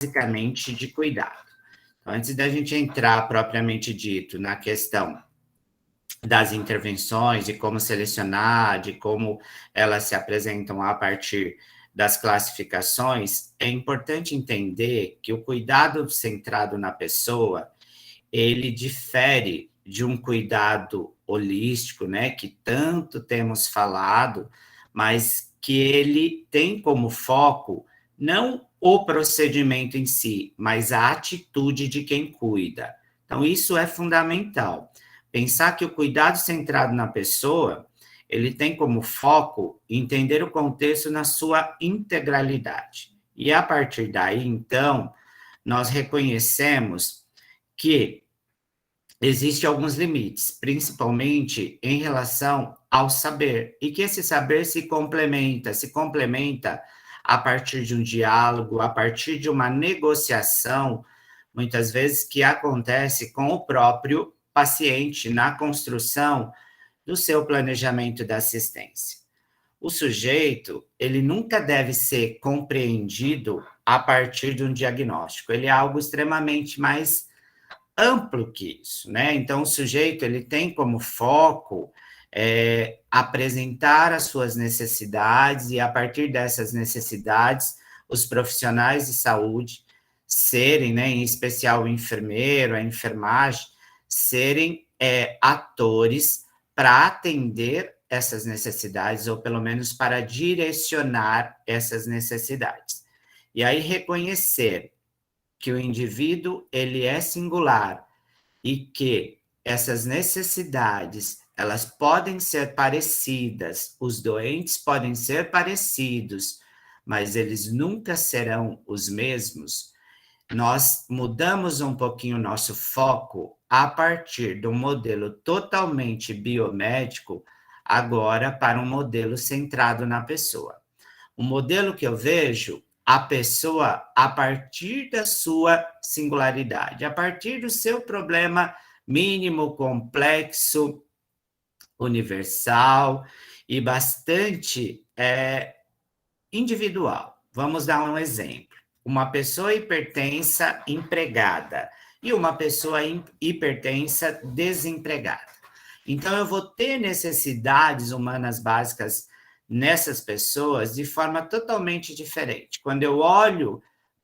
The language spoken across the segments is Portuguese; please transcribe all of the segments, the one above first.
basicamente de cuidado. Então, antes da gente entrar propriamente dito na questão das intervenções, de como selecionar, de como elas se apresentam a partir das classificações, é importante entender que o cuidado centrado na pessoa, ele difere de um cuidado holístico, né, que tanto temos falado, mas que ele tem como foco não o procedimento em si, mas a atitude de quem cuida. Então, isso é fundamental. Pensar que o cuidado centrado na pessoa, ele tem como foco entender o contexto na sua integralidade. E a partir daí, então, nós reconhecemos que existem alguns limites, principalmente em relação ao saber, e que esse saber se complementa a partir de um diálogo, a partir de uma negociação, muitas vezes que acontece com o próprio paciente na construção do seu planejamento da assistência. O sujeito, ele nunca deve ser compreendido a partir de um diagnóstico, ele é algo extremamente mais amplo que isso, né? Então, o sujeito, ele tem como foco apresentar as suas necessidades e, a partir dessas necessidades, os profissionais de saúde serem, né, em especial o enfermeiro, a enfermagem, serem atores para atender essas necessidades, ou pelo menos para direcionar essas necessidades. E aí reconhecer que o indivíduo, ele é singular e que essas necessidades, elas podem ser parecidas, os doentes podem ser parecidos, mas eles nunca serão os mesmos. Nós mudamos um pouquinho o nosso foco a partir de um modelo totalmente biomédico agora para um modelo centrado na pessoa. O modelo que eu vejo a pessoa a partir da sua singularidade, a partir do seu problema mínimo, complexo, universal e bastante individual. Vamos dar um exemplo. Uma pessoa hipertensa empregada e uma pessoa hipertensa desempregada. Então, eu vou ter necessidades humanas básicas nessas pessoas de forma totalmente diferente. Quando eu olho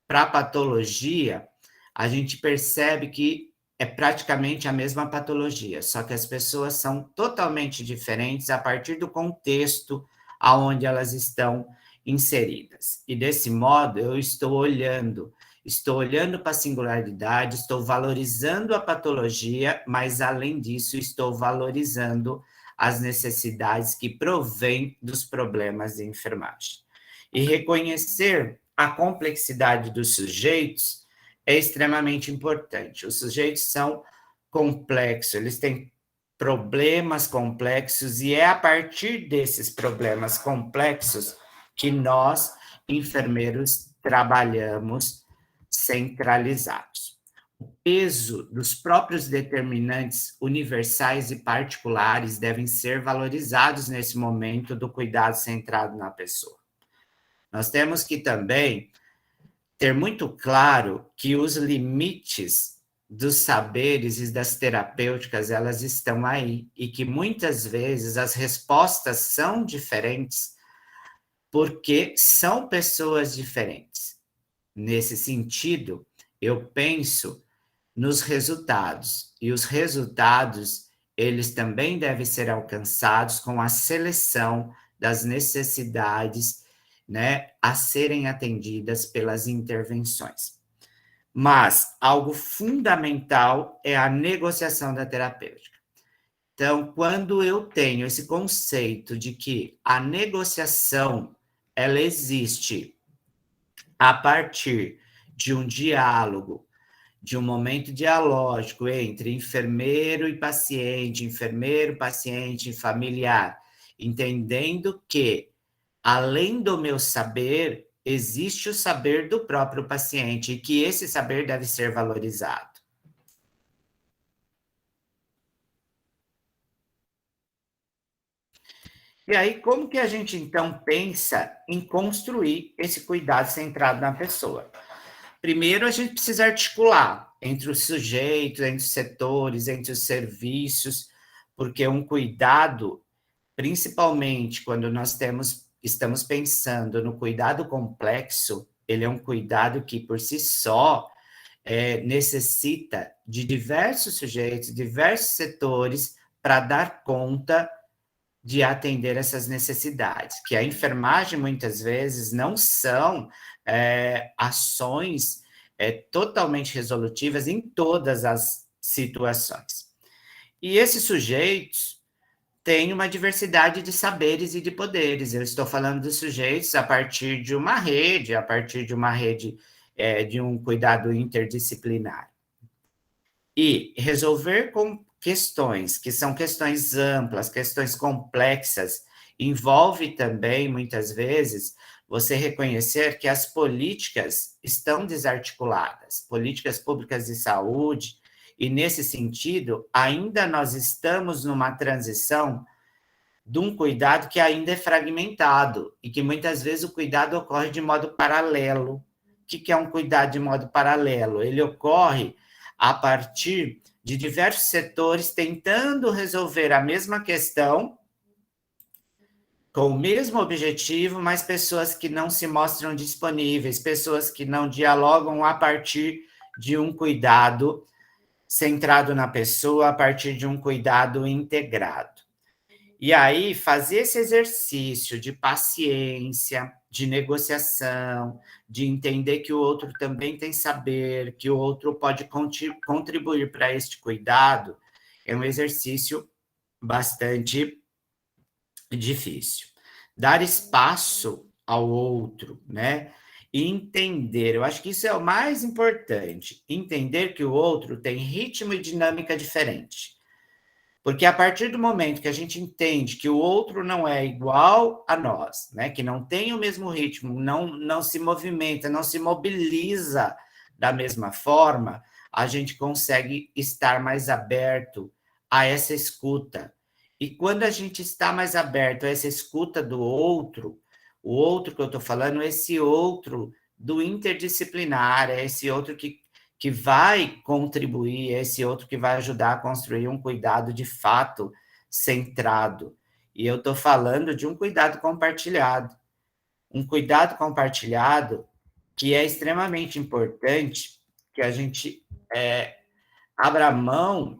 para a patologia, a gente percebe que é praticamente a mesma patologia, só que as pessoas são totalmente diferentes a partir do contexto aonde elas estão inseridas. E desse modo, eu estou olhando para a singularidade, estou valorizando a patologia, mas além disso, estou valorizando as necessidades que provêm dos problemas de enfermagem. E reconhecer a complexidade dos sujeitos é extremamente importante. Os sujeitos são complexos, eles têm problemas complexos, e é a partir desses problemas complexos que nós, enfermeiros, trabalhamos centralizados. O peso dos próprios determinantes universais e particulares devem ser valorizados nesse momento do cuidado centrado na pessoa. Nós temos que também ter muito claro que os limites dos saberes e das terapêuticas, elas estão aí, e que muitas vezes as respostas são diferentes porque são pessoas diferentes. Nesse sentido, eu penso nos resultados, e os resultados, eles também devem ser alcançados com a seleção das necessidades, né, a serem atendidas pelas intervenções. Mas algo fundamental é a negociação da terapêutica. Então, quando eu tenho esse conceito de que a negociação, ela existe a partir de um diálogo, de um momento dialógico entre enfermeiro e paciente, familiar, entendendo que, além do meu saber, existe o saber do próprio paciente e que esse saber deve ser valorizado. E aí, como que a gente, então, pensa em construir esse cuidado centrado na pessoa? Primeiro, a gente precisa articular entre os sujeitos, entre os setores, entre os serviços, porque um cuidado, principalmente quando estamos pensando no cuidado complexo, ele é um cuidado que, por si só, necessita de diversos sujeitos, diversos setores para dar conta de atender essas necessidades, que a enfermagem, muitas vezes, não são ações totalmente resolutivas em todas as situações. E esses sujeitos têm uma diversidade de saberes e de poderes. Eu estou falando dos sujeitos a partir de uma rede, de um cuidado interdisciplinar. E resolver com questões que são questões amplas, questões complexas, envolve também, muitas vezes, você reconhecer que as políticas estão desarticuladas, políticas públicas de saúde, e nesse sentido, ainda nós estamos numa transição de um cuidado que ainda é fragmentado, e que muitas vezes o cuidado ocorre de modo paralelo. O que é um cuidado de modo paralelo? Ele ocorre a partir de diversos setores tentando resolver a mesma questão, com o mesmo objetivo, mas pessoas que não se mostram disponíveis, pessoas que não dialogam a partir de um cuidado centrado na pessoa, a partir de um cuidado integrado. E aí, fazer esse exercício de paciência, de negociação, de entender que o outro também tem saber, que o outro pode contribuir para este cuidado, é um exercício bastante difícil. Dar espaço ao outro, né? E entender, eu acho que isso é o mais importante, entender que o outro tem ritmo e dinâmica diferente. Porque a partir do momento que a gente entende que o outro não é igual a nós, né, que não tem o mesmo ritmo, não se movimenta, não se mobiliza da mesma forma, a gente consegue estar mais aberto a essa escuta. E quando a gente está mais aberto a essa escuta do outro, o outro que eu estou falando, esse outro do interdisciplinar, é esse outro que vai contribuir, esse outro que vai ajudar a construir um cuidado de fato centrado. E eu estou falando de um cuidado compartilhado. Um cuidado compartilhado que é extremamente importante que a gente abra mão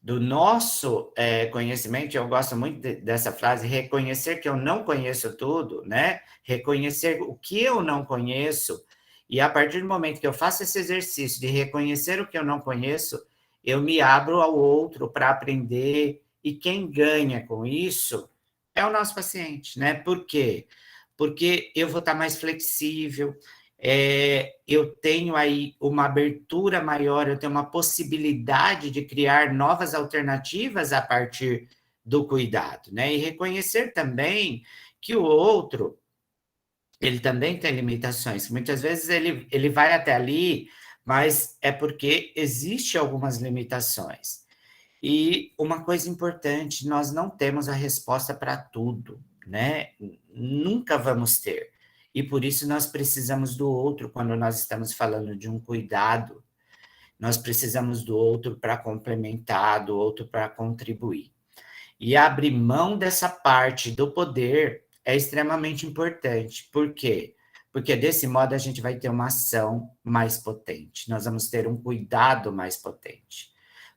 do nosso conhecimento. Eu gosto muito dessa frase, reconhecer que eu não conheço tudo, né? Reconhecer o que eu não conheço. E a partir do momento que eu faço esse exercício de reconhecer o que eu não conheço, eu me abro ao outro para aprender, e quem ganha com isso é o nosso paciente, né? Por quê? Porque eu vou estar mais flexível, eu tenho aí uma abertura maior, eu tenho uma possibilidade de criar novas alternativas a partir do cuidado, né? E reconhecer também que o outro, ele também tem limitações. Muitas vezes ele vai até ali, mas é porque existe algumas limitações. E uma coisa importante, nós não temos a resposta para tudo, né? Nunca vamos ter. E por isso nós precisamos do outro quando nós estamos falando de um cuidado. Nós precisamos do outro para complementar, do outro para contribuir. E abrir mão dessa parte do poder é extremamente importante. Por quê? Porque desse modo a gente vai ter uma ação mais potente, nós vamos ter um cuidado mais potente.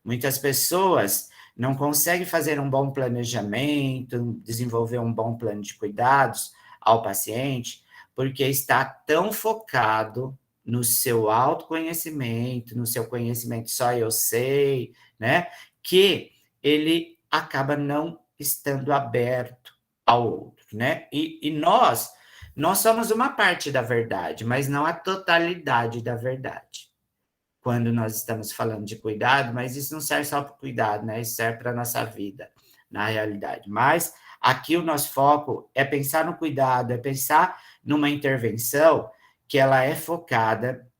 Muitas pessoas não conseguem fazer um bom planejamento, desenvolver um bom plano de cuidados ao paciente, porque está tão focado no seu autoconhecimento, no seu conhecimento só eu sei, né? Que ele acaba não estando aberto ao outro, né? E nós somos uma parte da verdade, mas não a totalidade da verdade. Quando nós estamos falando de cuidado, mas isso não serve só para o cuidado, né? Isso serve para a nossa vida, na realidade. Mas aqui o nosso foco é pensar no cuidado, é pensar numa intervenção que ela é focada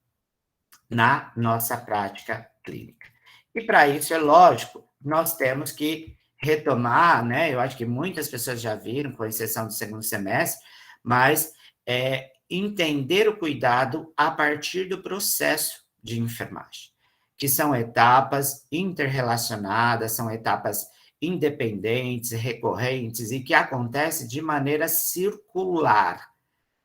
na nossa prática clínica. E para isso, é lógico, nós temos que retomar, né? Eu acho que muitas pessoas já viram, com exceção do segundo semestre, mas entender o cuidado a partir do processo de enfermagem, que são etapas interrelacionadas, são etapas independentes, recorrentes e que acontecem de maneira circular.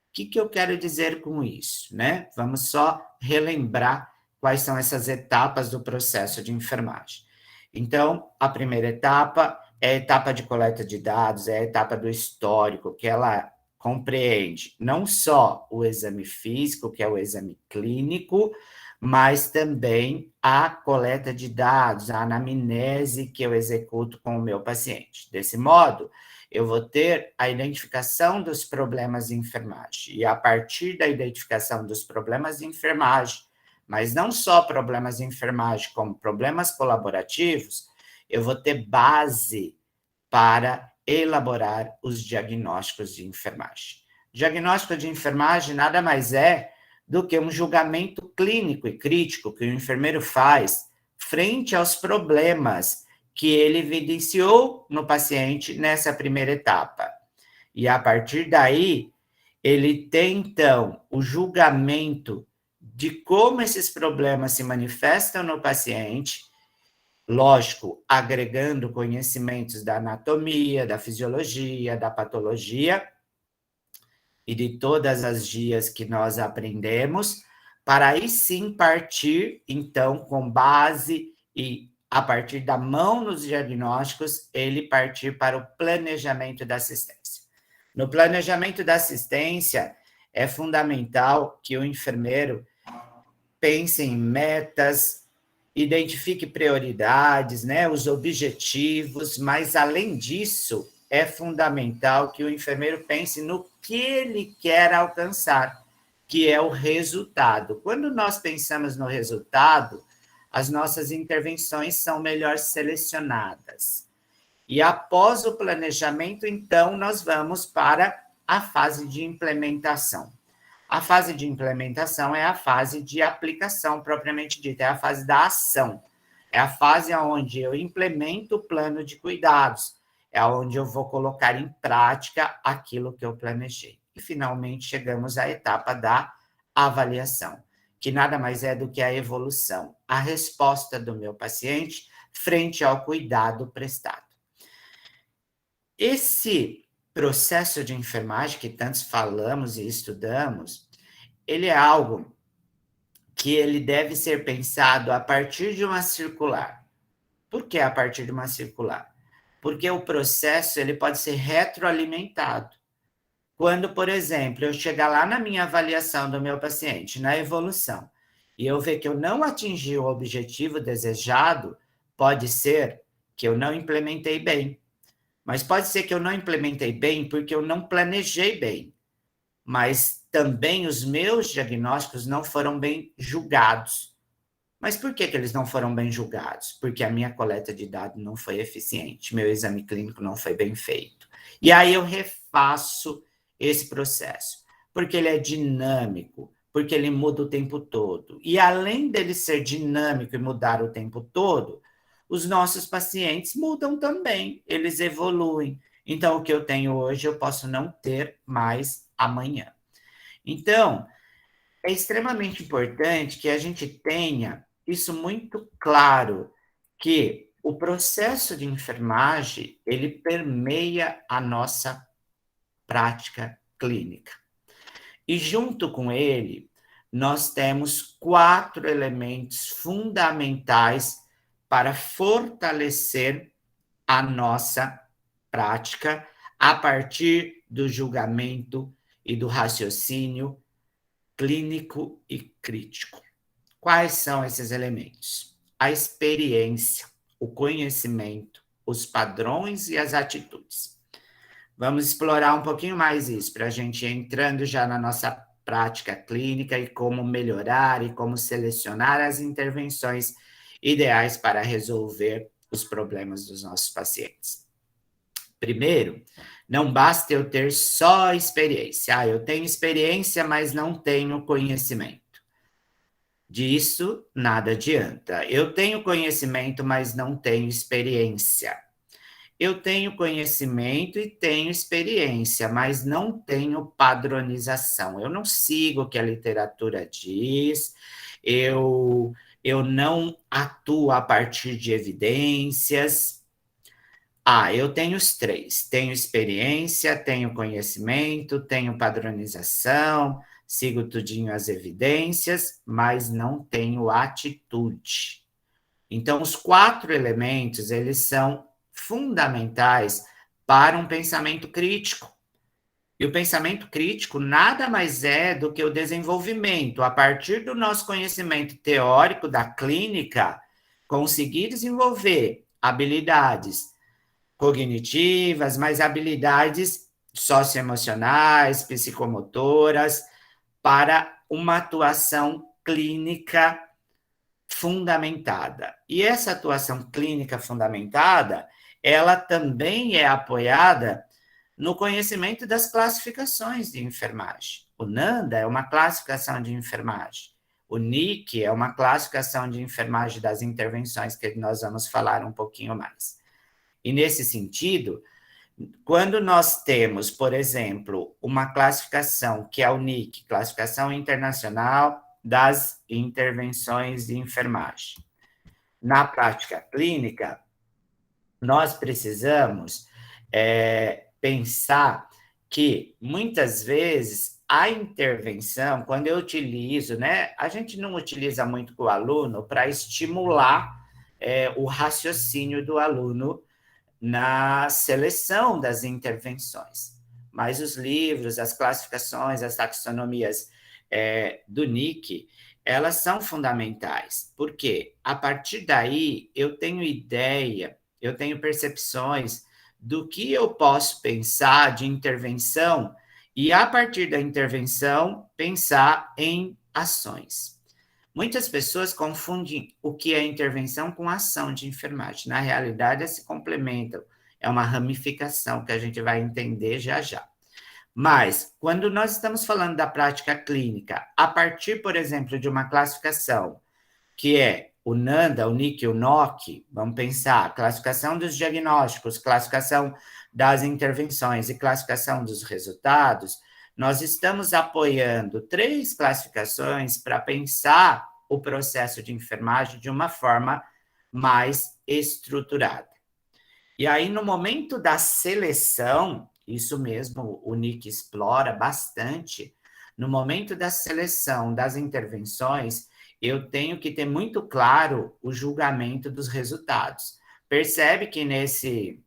O que eu quero dizer com isso, né? Vamos só relembrar quais são essas etapas do processo de enfermagem. Então, a primeira etapa é a etapa de coleta de dados, é a etapa do histórico, que ela compreende não só o exame físico, que é o exame clínico, mas também a coleta de dados, a anamnese que eu executo com o meu paciente. Desse modo, eu vou ter a identificação dos problemas de enfermagem. E a partir da identificação dos problemas de enfermagem, mas não só problemas de enfermagem, como problemas colaborativos, eu vou ter base para elaborar os diagnósticos de enfermagem. Diagnóstico de enfermagem nada mais é do que um julgamento clínico e crítico que o enfermeiro faz frente aos problemas que ele evidenciou no paciente nessa primeira etapa. E a partir daí, ele tem, então, o julgamento de como esses problemas se manifestam no paciente, lógico, agregando conhecimentos da anatomia, da fisiologia, da patologia e de todas as guias que nós aprendemos, para aí sim partir, então, com base e a partir da mão nos diagnósticos, ele partir para o planejamento da assistência. No planejamento da assistência, é fundamental que o enfermeiro pense em metas, identifique prioridades, né, os objetivos, mas, além disso, é fundamental que o enfermeiro pense no que ele quer alcançar, que é o resultado. Quando nós pensamos no resultado, as nossas intervenções são melhor selecionadas. E após o planejamento, então, nós vamos para a fase de implementação. A fase de implementação é a fase de aplicação, propriamente dita, é a fase da ação. É a fase onde eu implemento o plano de cuidados, é onde eu vou colocar em prática aquilo que eu planejei. E, finalmente, chegamos à etapa da avaliação, que nada mais é do que a evolução, a resposta do meu paciente frente ao cuidado prestado. Esse processo de enfermagem que tantos falamos e estudamos, ele é algo que ele deve ser pensado a partir de uma circular. Por que a partir de uma circular? Porque o processo ele pode ser retroalimentado. Quando, por exemplo, eu chegar lá na minha avaliação do meu paciente, na evolução, e eu ver que eu não atingi o objetivo desejado, pode ser que eu não implementei bem. Mas pode ser que eu não implementei bem porque eu não planejei bem. Mas também os meus diagnósticos não foram bem julgados. Mas por que eles não foram bem julgados? Porque a minha coleta de dados não foi eficiente, meu exame clínico não foi bem feito. E aí eu refaço esse processo, porque ele é dinâmico, porque ele muda o tempo todo. E além dele ser dinâmico e mudar o tempo todo, os nossos pacientes mudam também, eles evoluem. Então, o que eu tenho hoje, eu posso não ter mais amanhã. Então, é extremamente importante que a gente tenha isso muito claro, que o processo de enfermagem, ele permeia a nossa prática clínica. E junto com ele, nós temos 4 elementos fundamentais para fortalecer a nossa prática a partir do julgamento e do raciocínio clínico e crítico. Quais são esses elementos? A experiência, o conhecimento, os padrões e as atitudes. Vamos explorar um pouquinho mais isso, para a gente ir entrando já na nossa prática clínica e como melhorar e como selecionar as intervenções ideais para resolver os problemas dos nossos pacientes. Primeiro, não basta eu ter só experiência. Eu tenho experiência, mas não tenho conhecimento. Disso, nada adianta. Eu tenho conhecimento, mas não tenho experiência. eu tenho conhecimento e tenho experiência, mas não tenho padronização. Eu não sigo o que a literatura diz, eu não atuo a partir de evidências. Eu tenho os três: tenho experiência, tenho conhecimento, tenho padronização, sigo tudinho as evidências, mas não tenho atitude. Então, os 4 elementos, eles são fundamentais para um pensamento crítico. E o pensamento crítico nada mais é do que o desenvolvimento, a partir do nosso conhecimento teórico da clínica, conseguir desenvolver habilidades cognitivas, mas habilidades socioemocionais, psicomotoras, para uma atuação clínica fundamentada. E essa atuação clínica fundamentada, ela também é apoiada no conhecimento das classificações de enfermagem. O NANDA é uma classificação de enfermagem. O NIC é uma classificação de enfermagem das intervenções, que nós vamos falar um pouquinho mais. E nesse sentido, quando nós temos, por exemplo, uma classificação que é o NIC, Classificação Internacional das Intervenções de Enfermagem, na prática clínica, nós precisamos pensar que, muitas vezes, a intervenção, quando eu utilizo, né, a gente não utiliza muito com o aluno para estimular o raciocínio do aluno na seleção das intervenções. Mas os livros, as classificações, as taxonomias do NIC, elas são fundamentais, porque a partir daí eu tenho ideia, eu tenho percepções do que eu posso pensar de intervenção e, a partir da intervenção, pensar em ações. Muitas pessoas confundem o que é intervenção com ação de enfermagem. Na realidade, elas se complementam. É uma ramificação que a gente vai entender já já. Mas, quando nós estamos falando da prática clínica, a partir, por exemplo, de uma classificação, que é o NANDA, o NIC e o NOC, vamos pensar, classificação dos diagnósticos, classificação das intervenções e classificação dos resultados, nós estamos apoiando 3 classificações para pensar o processo de enfermagem de uma forma mais estruturada. E aí, no momento da seleção, isso mesmo o NIC explora bastante, no momento da seleção das intervenções, eu tenho que ter muito claro o julgamento dos resultados. Percebe que nesse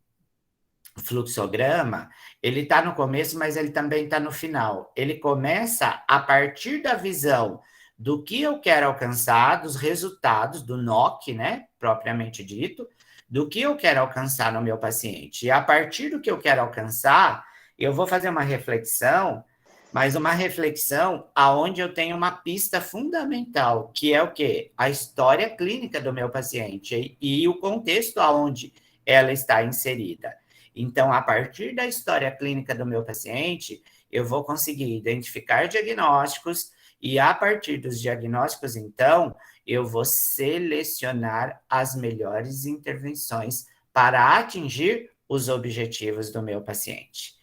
fluxograma, ele está no começo, mas ele também está no final. Ele começa a partir da visão do que eu quero alcançar, dos resultados do NOC, né, propriamente dito, do que eu quero alcançar no meu paciente. E a partir do que eu quero alcançar, eu vou fazer uma reflexão, mas uma reflexão aonde eu tenho uma pista fundamental, que é o quê? A história clínica do meu paciente e o contexto aonde ela está inserida. Então, a partir da história clínica do meu paciente, eu vou conseguir identificar diagnósticos e, a partir dos diagnósticos, então, eu vou selecionar as melhores intervenções para atingir os objetivos do meu paciente.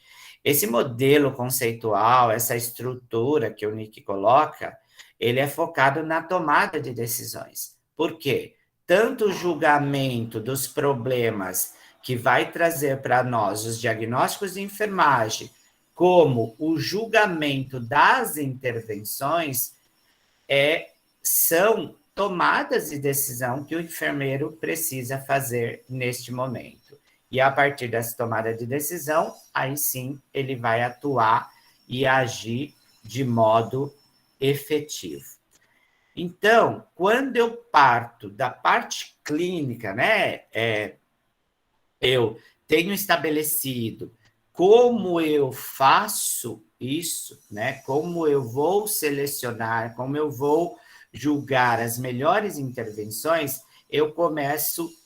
Esse modelo conceitual, essa estrutura que o NIC coloca, ele é focado na tomada de decisões. Por quê? Tanto o julgamento dos problemas que vai trazer para nós os diagnósticos de enfermagem, como o julgamento das intervenções, são tomadas de decisão que o enfermeiro precisa fazer neste momento. E a partir dessa tomada de decisão, aí sim ele vai atuar e agir de modo efetivo. Então, quando eu parto da parte clínica, né, eu tenho estabelecido como eu faço isso, né, como eu vou selecionar, como eu vou julgar as melhores intervenções, eu começo a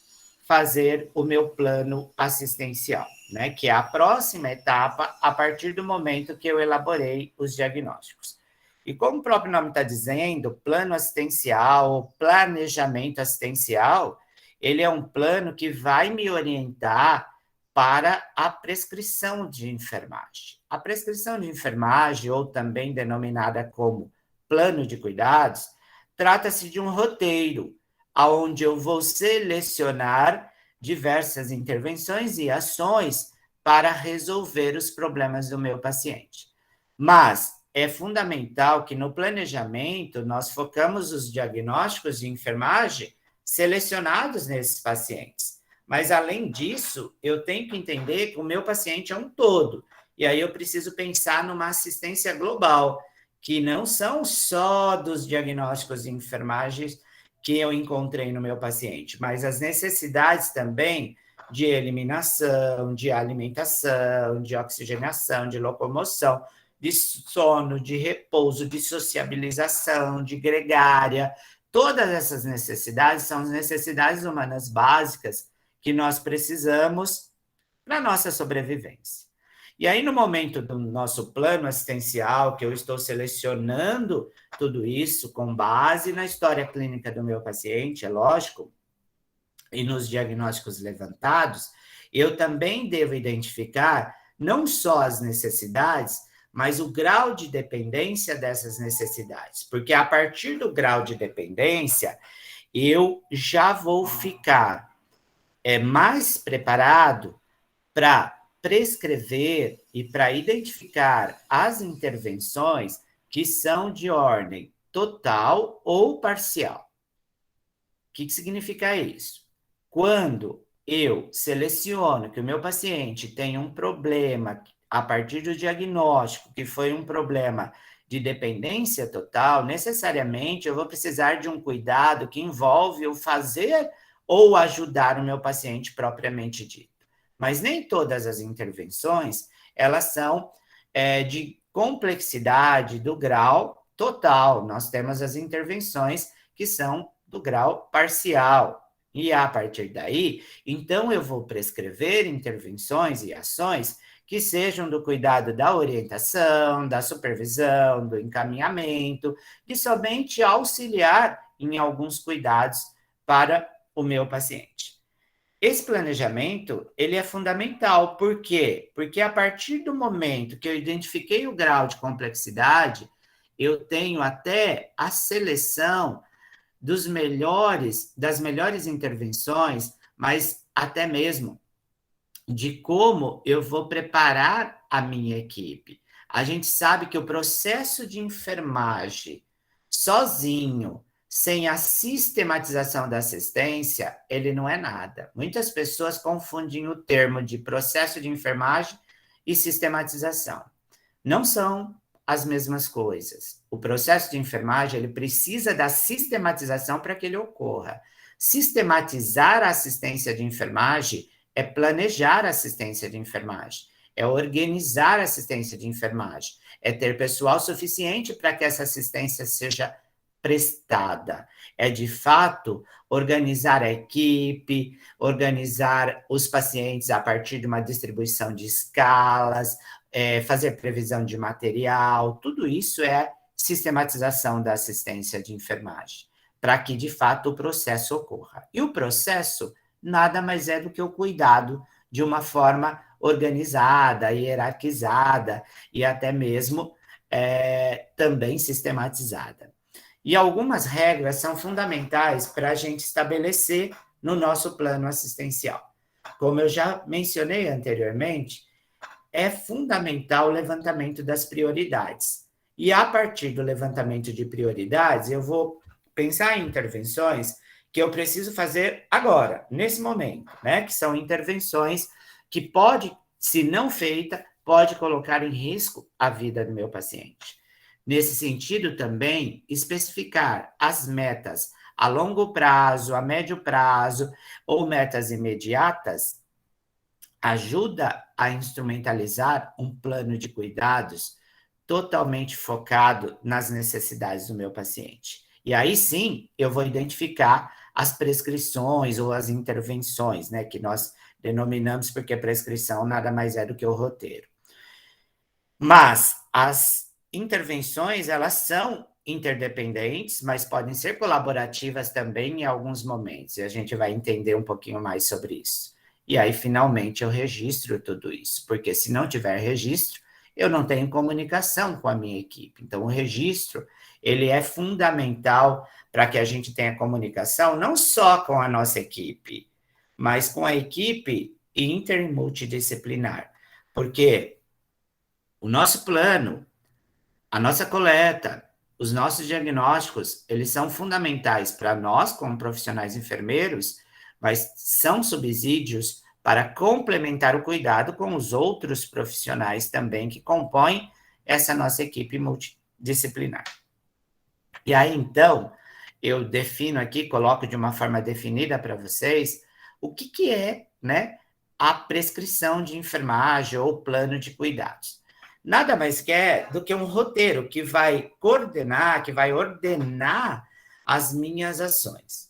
fazer o meu plano assistencial, né, que é a próxima etapa a partir do momento que eu elaborei os diagnósticos. E como o próprio nome está dizendo, plano assistencial, planejamento assistencial, ele é um plano que vai me orientar para a prescrição de enfermagem. A prescrição de enfermagem, ou também denominada como plano de cuidados, trata-se de um roteiro, onde eu vou selecionar diversas intervenções e ações para resolver os problemas do meu paciente. Mas é fundamental que no planejamento nós focamos os diagnósticos de enfermagem selecionados nesses pacientes. Mas, além disso, eu tenho que entender que o meu paciente é um todo. E aí eu preciso pensar numa assistência global, que não são só dos diagnósticos de enfermagem que eu encontrei no meu paciente, mas as necessidades também de eliminação, de alimentação, de oxigenação, de locomoção, de sono, de repouso, de sociabilização, de gregária. Todas essas necessidades são as necessidades humanas básicas que nós precisamos para a nossa sobrevivência. E aí, no momento do nosso plano assistencial, que eu estou selecionando tudo isso com base na história clínica do meu paciente, é lógico, e nos diagnósticos levantados, eu também devo identificar não só as necessidades, mas o grau de dependência dessas necessidades. Porque a partir do grau de dependência, eu já vou ficar mais preparado para prescrever e para identificar as intervenções que são de ordem total ou parcial. O que significa isso? Quando eu seleciono que o meu paciente tem um problema a partir do diagnóstico, que foi um problema de dependência total, necessariamente eu vou precisar de um cuidado que envolve o fazer ou ajudar o meu paciente propriamente dito. Mas nem todas as intervenções, elas são de complexidade do grau total. Nós temos as intervenções que são do grau parcial. E a partir daí, então eu vou prescrever intervenções e ações que sejam do cuidado da orientação, da supervisão, do encaminhamento, de somente auxiliar em alguns cuidados para o meu paciente. Esse planejamento, ele é fundamental. Por quê? Porque a partir do momento que eu identifiquei o grau de complexidade, eu tenho até a seleção das melhores intervenções, mas até mesmo de como eu vou preparar a minha equipe. A gente sabe que o processo de enfermagem sozinho, sem a sistematização da assistência, ele não é nada. Muitas pessoas confundem o termo de processo de enfermagem e sistematização. Não são as mesmas coisas. O processo de enfermagem, ele precisa da sistematização para que ele ocorra. Sistematizar a assistência de enfermagem é planejar a assistência de enfermagem, é organizar a assistência de enfermagem, é ter pessoal suficiente para que essa assistência seja prestada. É, de fato, organizar a equipe, organizar os pacientes a partir de uma distribuição de escalas, fazer previsão de material, tudo isso é sistematização da assistência de enfermagem, para que, de fato, o processo ocorra. E o processo nada mais é do que o cuidado de uma forma organizada, hierarquizada e até mesmo também sistematizada. E algumas regras são fundamentais para a gente estabelecer no nosso plano assistencial. Como eu já mencionei anteriormente, é fundamental o levantamento das prioridades. E a partir do levantamento de prioridades, eu vou pensar em intervenções que eu preciso fazer agora, nesse momento, né? Que são intervenções que pode, se não feita, pode colocar em risco a vida do meu paciente. Nesse sentido, também, especificar as metas a longo prazo, a médio prazo ou metas imediatas ajuda a instrumentalizar um plano de cuidados totalmente focado nas necessidades do meu paciente. E aí sim, eu vou identificar as prescrições ou as intervenções, né, que nós denominamos, porque a prescrição nada mais é do que o roteiro. Mas as intervenções, elas são interdependentes, mas podem ser colaborativas também em alguns momentos, e a gente vai entender um pouquinho mais sobre isso. E aí, finalmente, eu registro tudo isso, porque se não tiver registro, eu não tenho comunicação com a minha equipe. Então, o registro, ele é fundamental para que a gente tenha comunicação não só com a nossa equipe, mas com a equipe inter e multidisciplinar. Porque o nosso plano, a nossa coleta, os nossos diagnósticos, eles são fundamentais para nós, como profissionais enfermeiros, mas são subsídios para complementar o cuidado com os outros profissionais também que compõem essa nossa equipe multidisciplinar. E aí, então, eu defino aqui, coloco de uma forma definida para vocês, o que é, né, a prescrição de enfermagem ou plano de cuidados. Nada mais que é do que um roteiro que vai coordenar, que vai ordenar as minhas ações.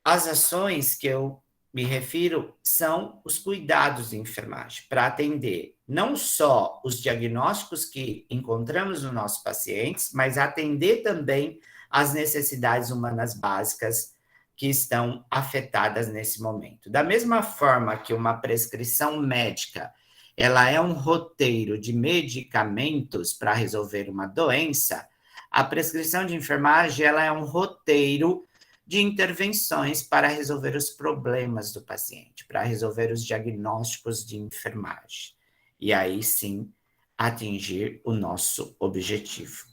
As ações que eu me refiro são os cuidados de enfermagem, para atender não só os diagnósticos que encontramos nos nossos pacientes, mas atender também as necessidades humanas básicas que estão afetadas nesse momento. Da mesma forma que uma prescrição médica, ela é um roteiro de medicamentos para resolver uma doença, a prescrição de enfermagem, ela é um roteiro de intervenções para resolver os problemas do paciente, para resolver os diagnósticos de enfermagem. E aí sim, atingir o nosso objetivo.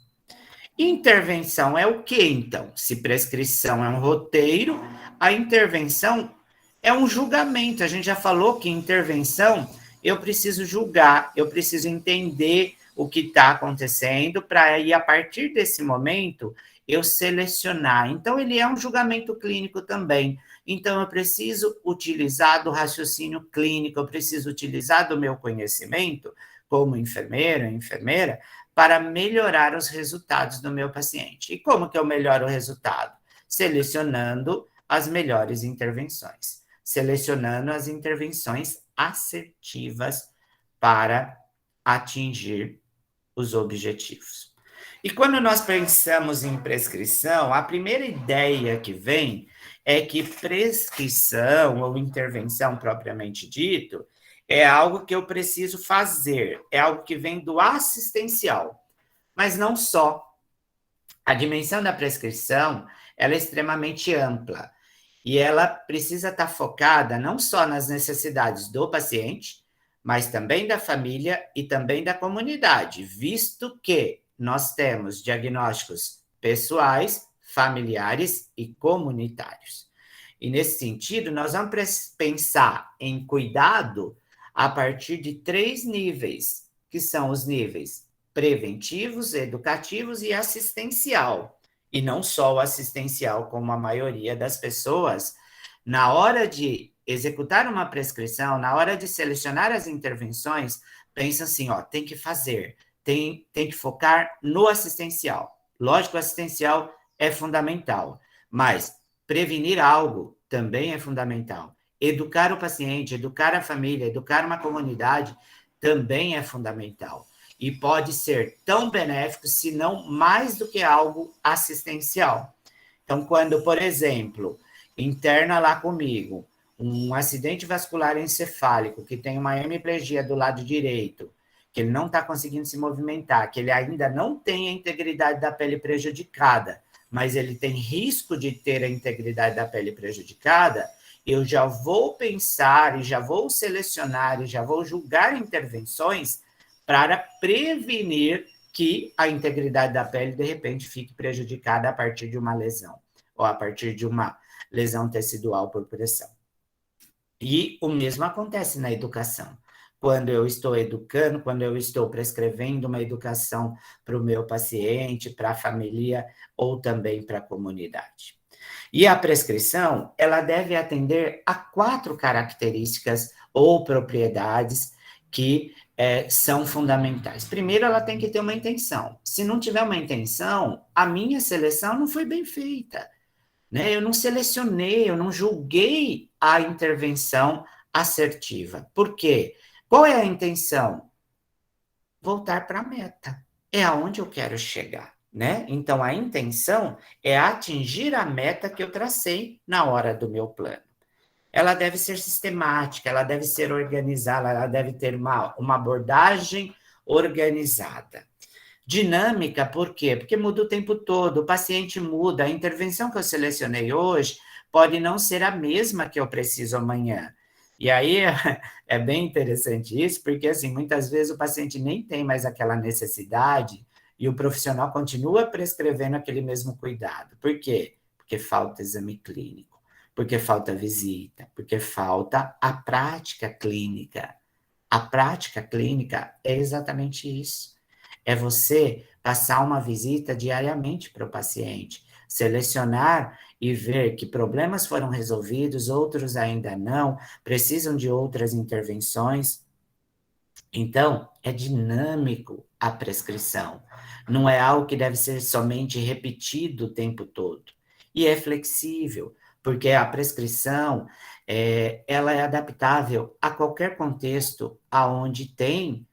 Intervenção é o que, então? Se prescrição é um roteiro, a intervenção é um julgamento. A gente já falou que intervenção, eu preciso julgar, eu preciso entender o que está acontecendo, para aí, a partir desse momento, eu selecionar. Então, ele é um julgamento clínico também. Então, eu preciso utilizar do raciocínio clínico, eu preciso utilizar do meu conhecimento, como enfermeiro, enfermeira, para melhorar os resultados do meu paciente. E como que eu melhoro o resultado? Selecionando as melhores intervenções. Selecionando as intervenções assertivas para atingir os objetivos. E quando nós pensamos em prescrição, a primeira ideia que vem é que prescrição ou intervenção propriamente dito é algo que eu preciso fazer, é algo que vem do assistencial, mas não só. A dimensão da prescrição, ela é extremamente ampla e ela precisa estar focada não só nas necessidades do paciente, mas também da família e também da comunidade, visto que nós temos diagnósticos pessoais, familiares e comunitários. E nesse sentido, nós vamos pensar em cuidado a partir de 3 níveis, que são os níveis preventivos, educativos e assistencial. E não só o assistencial, como a maioria das pessoas, na hora de executar uma prescrição, na hora de selecionar as intervenções, pensa assim, ó, tem que fazer, tem que focar no assistencial. Lógico, o assistencial é fundamental, mas prevenir algo também é fundamental. Educar o paciente, educar a família, educar uma comunidade também é fundamental. E pode ser tão benéfico, se não mais do que algo assistencial. Então, quando, por exemplo, interna lá comigo um acidente vascular encefálico que tem uma hemiplegia do lado direito, que ele não está conseguindo se movimentar, que ele ainda não tem a integridade da pele prejudicada, mas ele tem risco de ter a integridade da pele prejudicada, eu já vou pensar e já vou selecionar e já vou julgar intervenções para prevenir que a integridade da pele, de repente, fique prejudicada a partir de uma lesão, ou a partir de uma lesão tecidual por pressão. E o mesmo acontece na educação. Quando eu estou educando, quando eu estou prescrevendo uma educação para o meu paciente, para a família ou também para a comunidade. E a prescrição, ela deve atender a 4 características ou propriedades que são fundamentais. Primeiro, ela tem que ter uma intenção. Se não tiver uma intenção, a minha seleção não foi bem feita. Né? Eu não selecionei, eu não julguei a intervenção assertiva. Por quê? Qual é a intenção? Voltar para a meta. É aonde eu quero chegar, né? Então, a intenção é atingir a meta que eu tracei na hora do meu plano. ela deve ser sistemática, ela deve ser organizada, ela deve ter uma abordagem organizada. Dinâmica, por quê? Porque muda o tempo todo, o paciente muda, a intervenção que eu selecionei hoje pode não ser a mesma que eu preciso amanhã. E aí é bem interessante isso, porque assim, muitas vezes o paciente nem tem mais aquela necessidade e o profissional continua prescrevendo aquele mesmo cuidado. Por quê? Porque falta exame clínico, porque falta visita, porque falta a prática clínica. A prática clínica é exatamente isso. É você passar uma visita diariamente para o paciente, selecionar e ver que problemas foram resolvidos, outros ainda não, precisam de outras intervenções. Então, é dinâmico a prescrição. Não é algo que deve ser somente repetido o tempo todo. E é flexível, porque a prescrição ela é adaptável a qualquer contexto aonde tem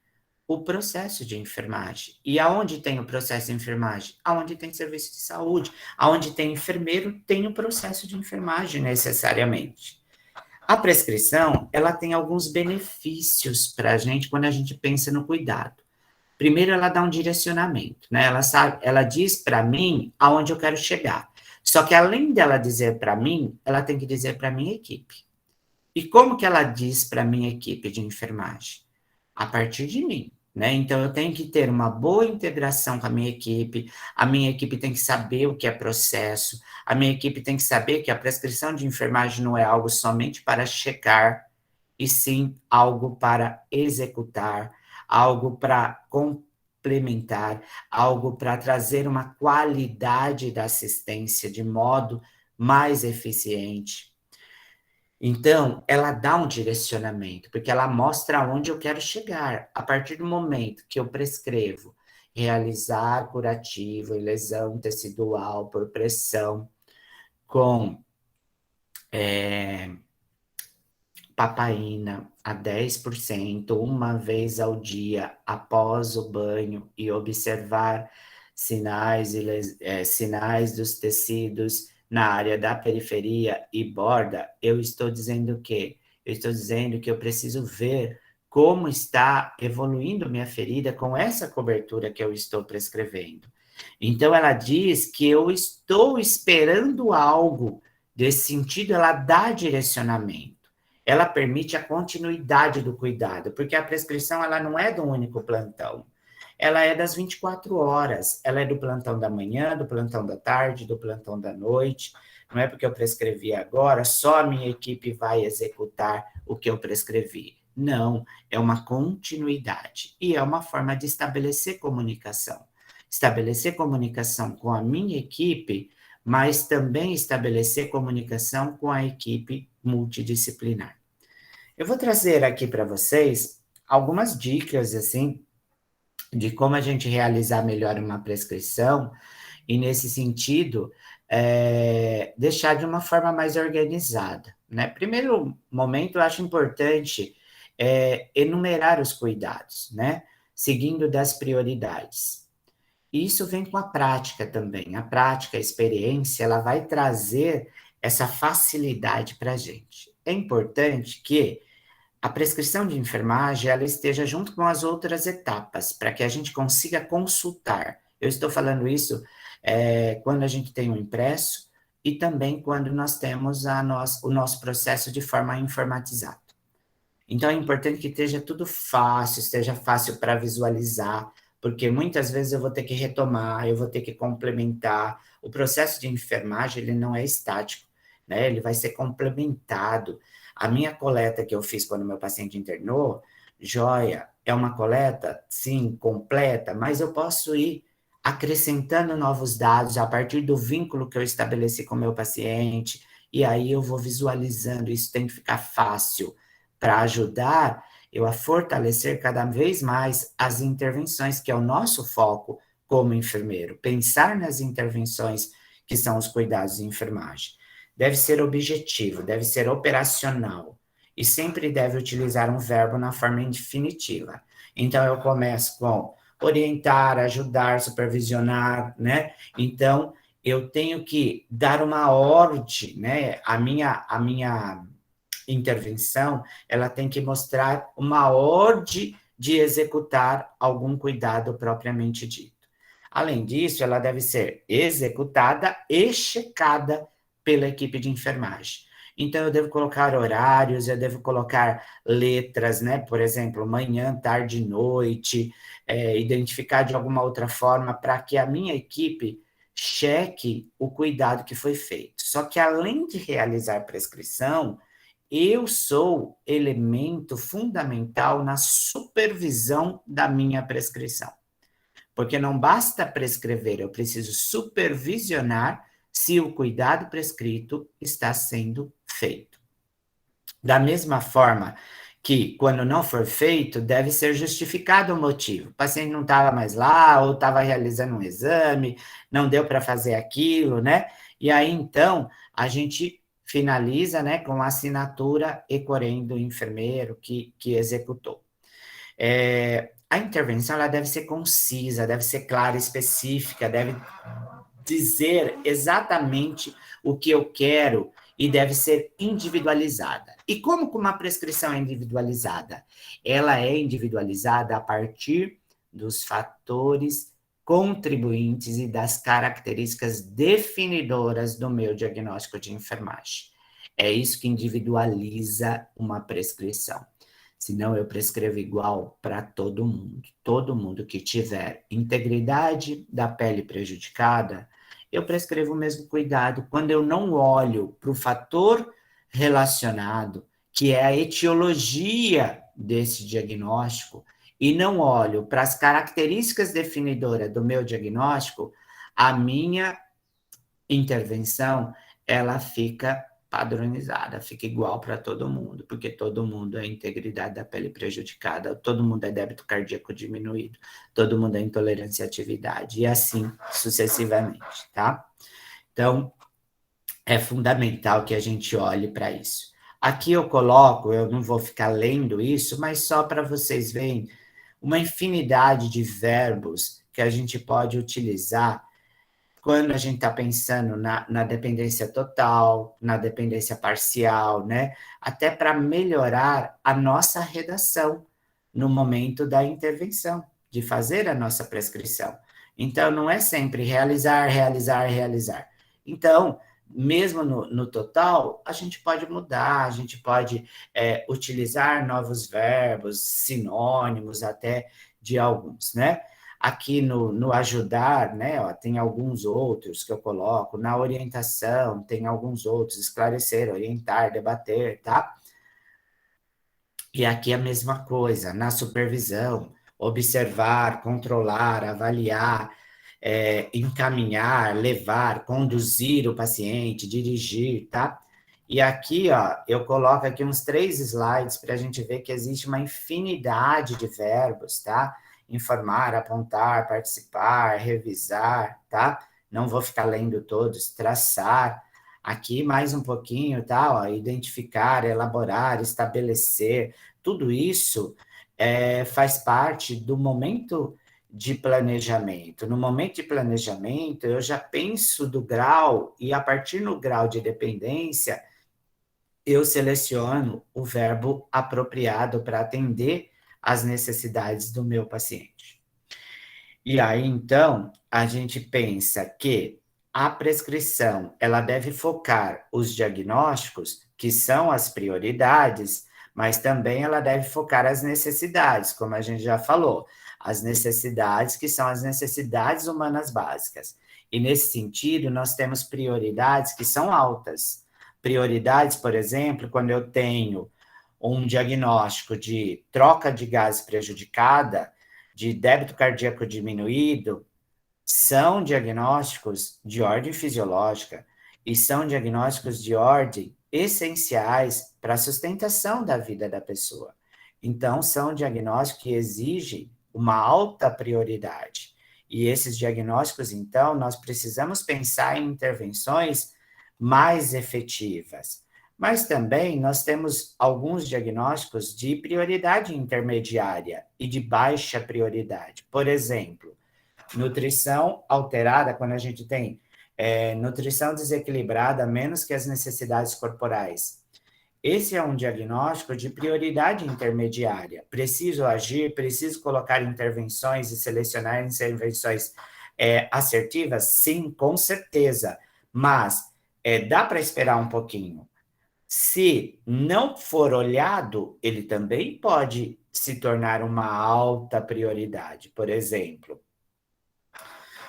o processo de enfermagem. E aonde tem o processo de enfermagem? Aonde tem serviço de saúde. Aonde tem enfermeiro, tem o processo de enfermagem necessariamente. A prescrição, ela tem alguns benefícios para a gente quando a gente pensa no cuidado. Primeiro, ela dá um direcionamento, né? Ela diz para mim aonde eu quero chegar. Só que além dela dizer para mim, ela tem que dizer para minha equipe. E como que ela diz para minha equipe de enfermagem? A partir de mim, né? Então eu tenho que ter uma boa integração com a minha equipe tem que saber o que é processo, a minha equipe tem que saber que a prescrição de enfermagem não é algo somente para checar, e sim algo para executar, algo para complementar, algo para trazer uma qualidade da assistência de modo mais eficiente. Então, ela dá um direcionamento, porque ela mostra aonde eu quero chegar. A partir do momento que eu prescrevo realizar curativo e lesão tecidual por pressão com papaina a 10% uma vez ao dia após o banho e observar sinais dos tecidos na área da periferia e borda, eu estou dizendo o quê? Eu estou dizendo que eu preciso ver como está evoluindo minha ferida com essa cobertura que eu estou prescrevendo. Então, ela diz que eu estou esperando algo desse sentido, ela dá direcionamento. Ela permite a continuidade do cuidado, porque a prescrição ela não é do único plantão. Ela é das 24 horas. Ela é do plantão da manhã, do plantão da tarde, do plantão da noite. Não é porque eu prescrevi agora, só a minha equipe vai executar o que eu prescrevi. Não, é uma continuidade. E é uma forma de estabelecer comunicação. Estabelecer comunicação com a minha equipe, mas também estabelecer comunicação com a equipe multidisciplinar. Eu vou trazer aqui para vocês algumas dicas, assim, de como a gente realizar melhor uma prescrição e, nesse sentido, deixar de uma forma mais organizada, né? Primeiro momento, eu acho importante enumerar os cuidados, né? Seguindo das prioridades. E isso vem com a prática também. A prática, a experiência, ela vai trazer essa facilidade para a gente. É importante que a prescrição de enfermagem ela esteja junto com as outras etapas, para que a gente consiga consultar. Eu estou falando isso quando a gente tem o impresso e também quando nós temos o nosso processo de forma informatizada. Então, é importante que esteja tudo fácil, esteja fácil para visualizar, porque muitas vezes eu vou ter que retomar, eu vou ter que complementar. O processo de enfermagem, ele não é estático, né? Ele vai ser complementado. A minha coleta que eu fiz quando meu paciente internou, joia, é uma coleta, sim, completa, mas eu posso ir acrescentando novos dados a partir do vínculo que eu estabeleci com o meu paciente, e aí eu vou visualizando, isso tem que ficar fácil para ajudar eu a fortalecer cada vez mais as intervenções, que é o nosso foco como enfermeiro. Pensar nas intervenções que são os cuidados de enfermagem. Deve ser objetivo, deve ser operacional e sempre deve utilizar um verbo na forma indefinitiva. Então, eu começo com orientar, ajudar, supervisionar, né? Então, eu tenho que dar uma ordem, né? A minha intervenção, ela tem que mostrar uma ordem de executar algum cuidado propriamente dito. Além disso, ela deve ser executada e checada pela equipe de enfermagem. Então, eu devo colocar horários, eu devo colocar letras, né? Por exemplo, manhã, tarde, noite, identificar de alguma outra forma para que a minha equipe cheque o cuidado que foi feito. Só que, além de realizar prescrição, eu sou elemento fundamental na supervisão da minha prescrição. Porque não basta prescrever, eu preciso supervisionar se o cuidado prescrito está sendo feito. Da mesma forma que, quando não for feito, deve ser justificado o motivo. O paciente não estava mais lá, ou estava realizando um exame, não deu para fazer aquilo, né? E aí, então, a gente finaliza, né, com a assinatura e corém do enfermeiro que executou. A intervenção ela deve ser concisa, deve ser clara, específica, deve dizer exatamente o que eu quero e deve ser individualizada. E como que uma prescrição é individualizada? Ela é individualizada a partir dos fatores contribuintes e das características definidoras do meu diagnóstico de enfermagem. É isso que individualiza uma prescrição. Senão eu prescrevo igual para todo mundo. Todo mundo que tiver integridade da pele prejudicada, eu prescrevo o mesmo cuidado quando eu não olho para o fator relacionado, que é a etiologia desse diagnóstico, e não olho para as características definidoras do meu diagnóstico, a minha intervenção ela fica padronizada, fica igual para todo mundo, porque todo mundo é integridade da pele prejudicada, todo mundo é débito cardíaco diminuído, todo mundo é intolerância à atividade, e assim sucessivamente, tá? Então, é fundamental que a gente olhe para isso. Aqui eu coloco, eu não vou ficar lendo isso, mas só para vocês verem uma infinidade de verbos que a gente pode utilizar quando a gente está pensando na dependência total, na dependência parcial, né? Até para melhorar a nossa redação no momento da intervenção, de fazer a nossa prescrição. Então, não é sempre realizar, realizar, realizar. Então, mesmo no total, a gente pode mudar, a gente pode utilizar novos verbos, sinônimos até de alguns, né? Aqui no ajudar, né, ó, tem alguns outros que eu coloco, na orientação tem alguns outros, esclarecer, orientar, debater, tá? E aqui a mesma coisa, na supervisão, observar, controlar, avaliar, encaminhar, levar, conduzir o paciente, dirigir, tá? E aqui, ó, eu coloco aqui uns 3 slides para a gente ver que existe uma infinidade de verbos, tá? Informar, apontar, participar, revisar, tá? Não vou ficar lendo todos, traçar. Aqui mais um pouquinho, tá? Ó, identificar, elaborar, estabelecer, tudo isso faz parte do momento de planejamento. No momento de planejamento, eu já penso do grau, e a partir do grau de dependência, eu seleciono o verbo apropriado para atender às necessidades do meu paciente. E aí, então, a gente pensa que a prescrição, ela deve focar os diagnósticos, que são as prioridades, mas também ela deve focar as necessidades, como a gente já falou, as necessidades que são as necessidades humanas básicas. E nesse sentido, nós temos prioridades que são altas. Prioridades, por exemplo, quando eu tenho um diagnóstico de troca de gases prejudicada, de débito cardíaco diminuído, são diagnósticos de ordem fisiológica e são diagnósticos de ordem essenciais para a sustentação da vida da pessoa. Então, são diagnósticos que exigem uma alta prioridade. E esses diagnósticos, então, nós precisamos pensar em intervenções mais efetivas. Mas também nós temos alguns diagnósticos de prioridade intermediária e de baixa prioridade. Por exemplo, nutrição alterada, quando a gente tem nutrição desequilibrada, menos que as necessidades corporais, esse é um diagnóstico de prioridade intermediária. Preciso agir, preciso colocar intervenções e selecionar intervenções assertivas? Sim, com certeza. Mas dá para esperar um pouquinho. Se não for olhado, ele também pode se tornar uma alta prioridade. Por exemplo,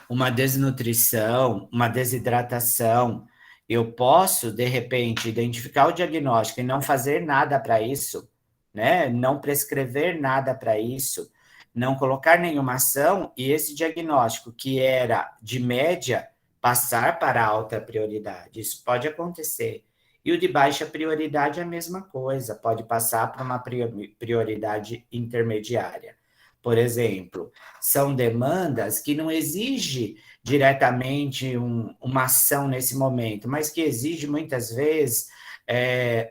uma desnutrição, uma desidratação. Eu posso, de repente, identificar o diagnóstico e não fazer nada para isso, né? Não prescrever nada para isso, não colocar nenhuma ação, e esse diagnóstico, que era de média, passar para alta prioridade. Isso pode acontecer. E o de baixa prioridade é a mesma coisa, pode passar para uma prioridade intermediária. Por exemplo, são demandas que não exigem diretamente uma ação nesse momento, mas que exige muitas vezes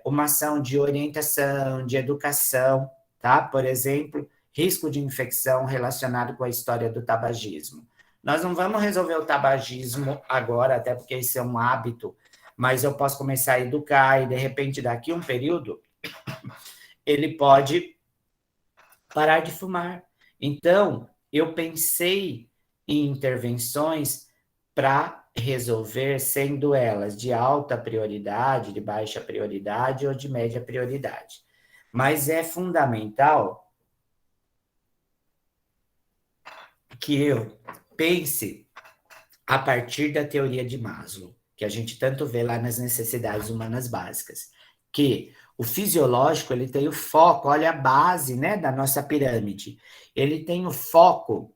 uma ação de orientação, de educação, tá? Por exemplo, risco de infecção relacionado com a história do tabagismo. Nós não vamos resolver o tabagismo agora, até porque isso é um hábito, mas eu posso começar a educar e, de repente, daqui a um período, ele pode parar de fumar. Então, eu pensei em intervenções para resolver, sendo elas de alta prioridade, de baixa prioridade ou de média prioridade. Mas é fundamental que eu pense a partir da teoria de Maslow, que a gente tanto vê lá nas necessidades humanas básicas, que o fisiológico, ele tem o foco, olha a base, né, da nossa pirâmide. Ele tem o foco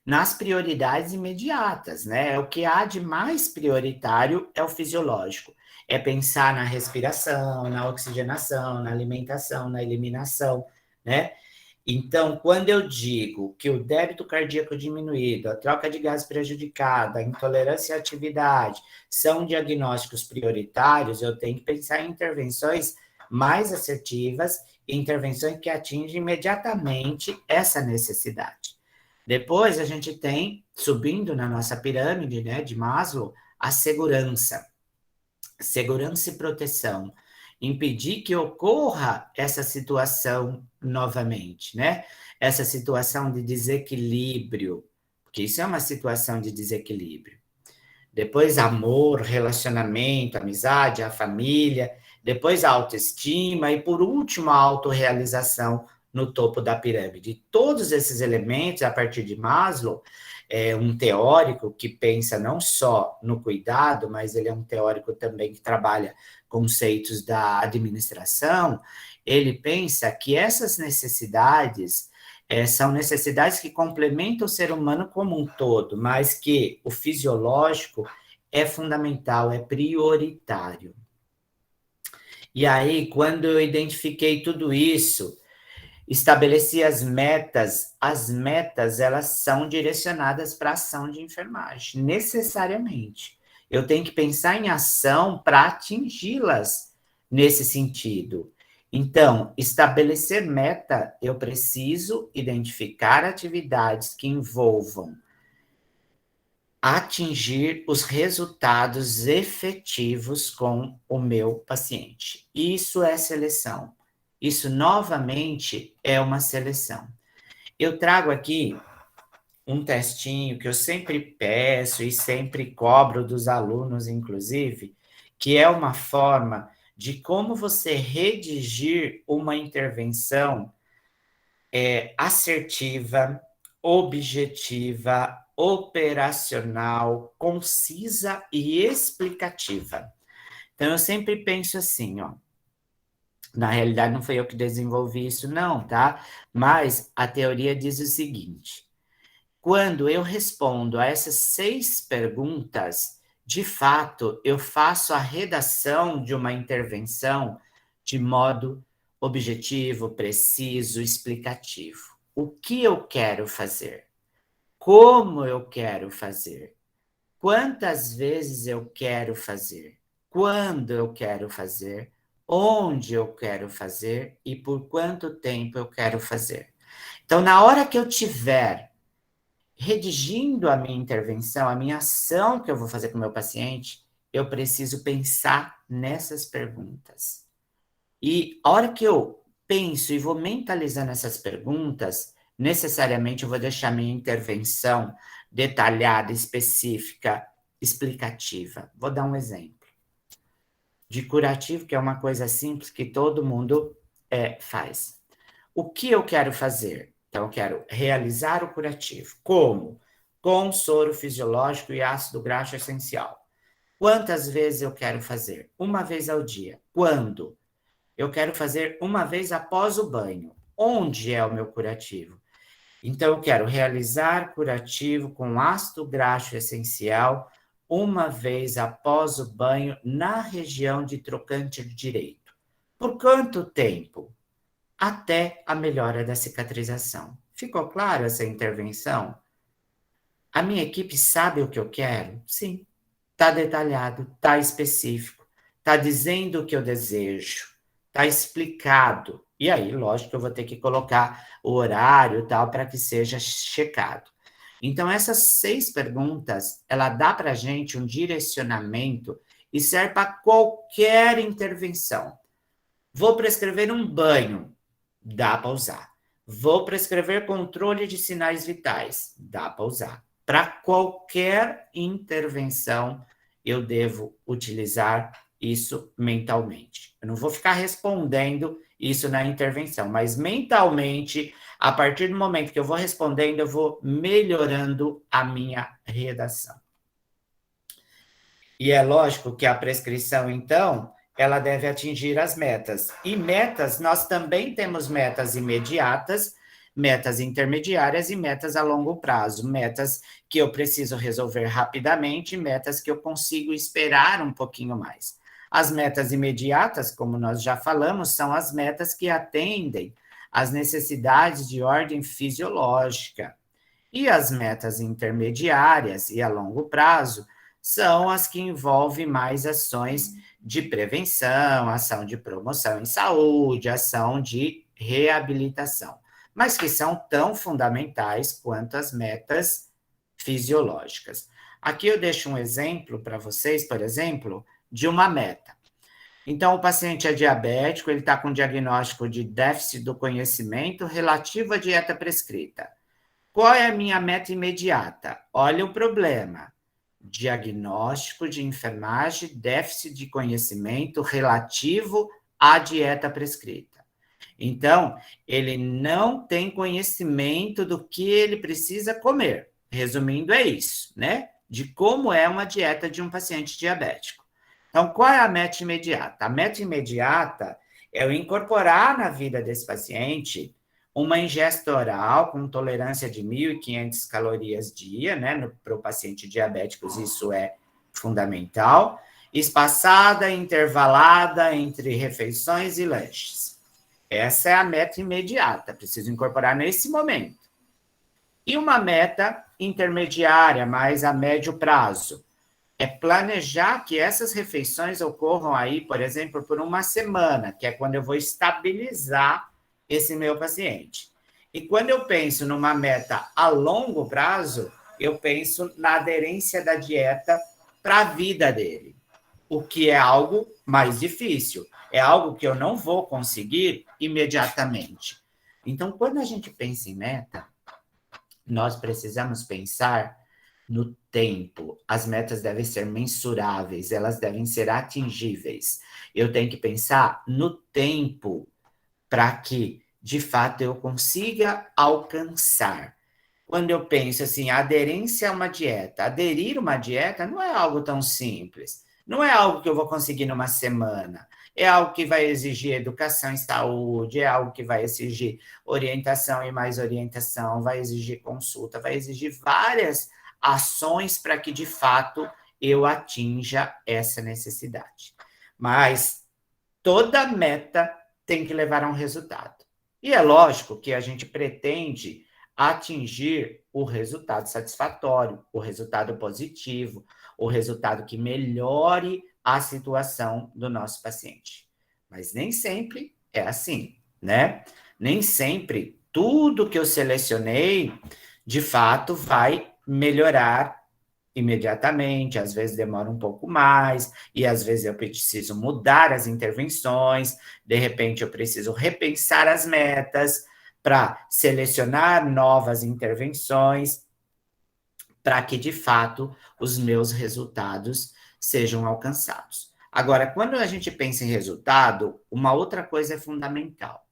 nas prioridades imediatas, né? O que há de mais prioritário é o fisiológico. É pensar na respiração, na oxigenação, na alimentação, na eliminação, né? Então, quando eu digo que o débito cardíaco diminuído, a troca de gás prejudicada, a intolerância à atividade são diagnósticos prioritários, eu tenho que pensar em intervenções mais assertivas, intervenções que atingem imediatamente essa necessidade. Depois a gente tem, subindo na nossa pirâmide, né, de Maslow, a segurança. Segurança e proteção. Impedir que ocorra essa situação novamente, né? Essa situação de desequilíbrio, porque isso é uma situação de desequilíbrio. Depois, amor, relacionamento, amizade, a família. Depois, a autoestima. E, por último, a autorrealização no topo da pirâmide. Todos esses elementos, a partir de Maslow, é um teórico que pensa não só no cuidado, mas ele é um teórico também que trabalha conceitos da administração. Ele pensa que essas necessidades são necessidades que complementam o ser humano como um todo, mas que o fisiológico é fundamental, é prioritário. E aí, quando eu identifiquei tudo isso, estabeleci as metas, elas são direcionadas para a ação de enfermagem, necessariamente. Eu tenho que pensar em ação para atingi-las nesse sentido. Então, estabelecer meta, eu preciso identificar atividades que envolvam atingir os resultados efetivos com o meu paciente. Isso é seleção. Isso, novamente, é uma seleção. Eu trago aqui um textinho que eu sempre peço e sempre cobro dos alunos, inclusive, que é uma forma de como você redigir uma intervenção assertiva, objetiva, operacional, concisa e explicativa. Então, eu sempre penso assim, ó. Na realidade, não foi eu que desenvolvi isso, não, tá? Mas a teoria diz o seguinte: quando eu respondo a essas 6 perguntas, de fato, eu faço a redação de uma intervenção de modo objetivo, preciso, explicativo. O que eu quero fazer? Como eu quero fazer? Quantas vezes eu quero fazer? Quando eu quero fazer? Onde eu quero fazer? E por quanto tempo eu quero fazer? Então, na hora que eu tiver redigindo a minha intervenção, a minha ação que eu vou fazer com o meu paciente, eu preciso pensar nessas perguntas. E a hora que eu penso e vou mentalizando essas perguntas, necessariamente eu vou deixar minha intervenção detalhada, específica, explicativa. Vou dar um exemplo de curativo, que é uma coisa simples que todo mundo faz. O que eu quero fazer? Então, eu quero realizar o curativo. Como? Com soro fisiológico e ácido graxo essencial. Quantas vezes eu quero fazer? Uma vez ao dia. Quando? Eu quero fazer uma vez após o banho. Onde é o meu curativo? Então, eu quero realizar curativo com ácido graxo essencial uma vez após o banho na região de trocante direito. Por quanto tempo? Até a melhora da cicatrização. Ficou claro essa intervenção? A minha equipe sabe o que eu quero? Sim. Está detalhado, está específico, está dizendo o que eu desejo, está explicado. E aí, lógico que eu vou ter que colocar o horário e tal para que seja checado. Então, essas 6 perguntas, ela dá para a gente um direcionamento e serve para qualquer intervenção. Vou prescrever um banho, dá para usar. Vou prescrever controle de sinais vitais, dá para usar. Para qualquer intervenção, eu devo utilizar isso mentalmente. Eu não vou ficar respondendo isso na intervenção, mas mentalmente, a partir do momento que eu vou respondendo, eu vou melhorando a minha redação. E é lógico que a prescrição, então, ela deve atingir as metas. E metas, nós também temos metas imediatas, metas intermediárias e metas a longo prazo. Metas que eu preciso resolver rapidamente, metas que eu consigo esperar um pouquinho mais. As metas imediatas, como nós já falamos, são as metas que atendem às necessidades de ordem fisiológica. E as metas intermediárias e a longo prazo são as que envolvem mais ações de prevenção, ação de promoção em saúde, ação de reabilitação, mas que são tão fundamentais quanto as metas fisiológicas. Aqui eu deixo um exemplo para vocês, por exemplo, de uma meta. Então, o paciente é diabético, ele está com diagnóstico de déficit do conhecimento relativo à dieta prescrita. Qual é a minha meta imediata? Olha o problema. Diagnóstico de enfermagem, déficit de conhecimento relativo à dieta prescrita. Então, ele não tem conhecimento do que ele precisa comer. Resumindo, é isso, né? De como é uma dieta de um paciente diabético. Então, qual é a meta imediata? A meta imediata é eu incorporar na vida desse paciente uma ingesta oral com tolerância de 1.500 calorias dia, né? Para o paciente diabético, isso é fundamental. Espaçada, intervalada entre refeições e lanches. Essa é a meta imediata, preciso incorporar nesse momento. E uma meta intermediária, mais a médio prazo, é planejar que essas refeições ocorram aí, por exemplo, por uma semana, que é quando eu vou estabilizar esse meu paciente. E quando eu penso numa meta a longo prazo, eu penso na aderência da dieta para a vida dele, o que é algo mais difícil, é algo que eu não vou conseguir imediatamente. Então, quando a gente pensa em meta, nós precisamos pensar no tempo. As metas devem ser mensuráveis, elas devem ser atingíveis. Eu tenho que pensar no tempo para que, de fato, eu consiga alcançar. Quando eu penso assim, aderência a uma dieta, aderir a uma dieta não é algo tão simples. Não é algo que eu vou conseguir numa semana. É algo que vai exigir educação em saúde, é algo que vai exigir orientação e mais orientação, vai exigir consulta, vai exigir várias ações para que, de fato, eu atinja essa necessidade. Mas toda meta tem que levar a um resultado. E é lógico que a gente pretende atingir o resultado satisfatório, o resultado positivo, o resultado que melhore a situação do nosso paciente. Mas nem sempre é assim, né? Nem sempre tudo que eu selecionei, de fato, vai melhorar imediatamente, às vezes demora um pouco mais, e às vezes eu preciso mudar as intervenções, de repente eu preciso repensar as metas para selecionar novas intervenções, para que, de fato, os meus resultados sejam alcançados. Agora, quando a gente pensa em resultado, uma outra coisa é fundamental,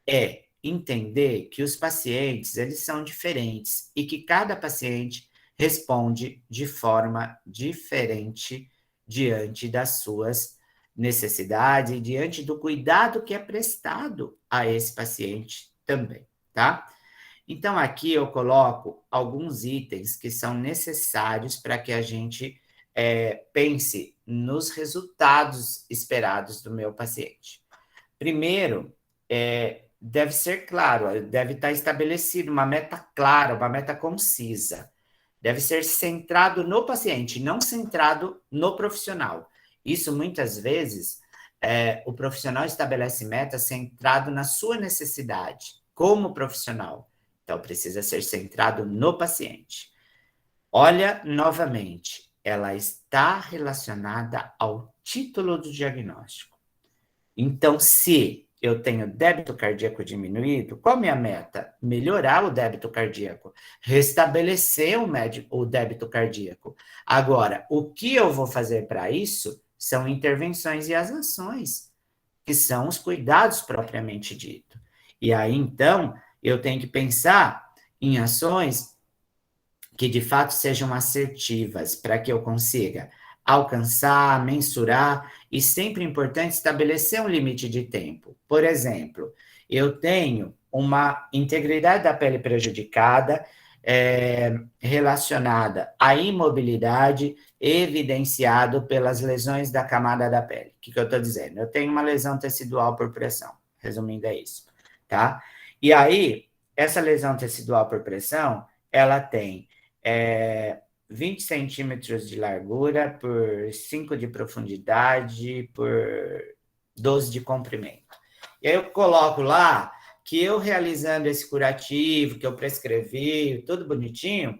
é entender que os pacientes, eles são diferentes e que cada paciente responde de forma diferente diante das suas necessidades, diante do cuidado que é prestado a esse paciente também, tá? Então, aqui eu coloco alguns itens que são necessários para que a gente pense nos resultados esperados do meu paciente. Primeiro, deve ser claro, deve estar estabelecido uma meta clara, uma meta concisa. Deve ser centrado no paciente, não centrado no profissional. Isso, muitas vezes, o profissional estabelece meta centrado na sua necessidade, como profissional. Então, precisa ser centrado no paciente. Olha, novamente, ela está relacionada ao título do diagnóstico. Então, se eu tenho débito cardíaco diminuído, qual é a minha meta? Melhorar o débito cardíaco, restabelecer o débito cardíaco. Agora, o que eu vou fazer para isso são intervenções e as ações, que são os cuidados propriamente dito. E aí, então, eu tenho que pensar em ações que de fato sejam assertivas, para que eu consiga alcançar, mensurar, e sempre importante estabelecer um limite de tempo. Por exemplo, eu tenho uma integridade da pele prejudicada relacionada à imobilidade, evidenciado pelas lesões da camada da pele. O que eu estou dizendo? Eu tenho uma lesão tecidual por pressão, resumindo é isso, tá? E aí, essa lesão tecidual por pressão, ela tem 20 centímetros de largura por 5 de profundidade por 12 de comprimento. E aí eu coloco lá que eu realizando esse curativo, que eu prescrevi, tudo bonitinho,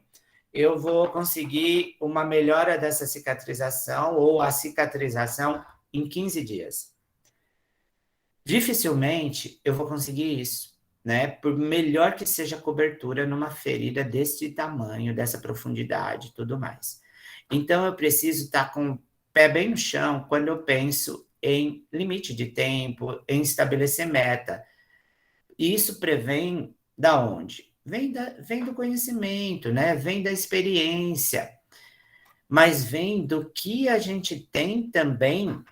eu vou conseguir uma melhora dessa cicatrização ou a cicatrização em 15 dias. Dificilmente eu vou conseguir isso, né? Por melhor que seja a cobertura numa ferida desse tamanho, dessa profundidade e tudo mais. Então, eu preciso estar com o pé bem no chão quando eu penso em limite de tempo, em estabelecer meta. E isso prevém da onde? Vem do conhecimento, né? Vem da experiência, mas vem do que a gente tem também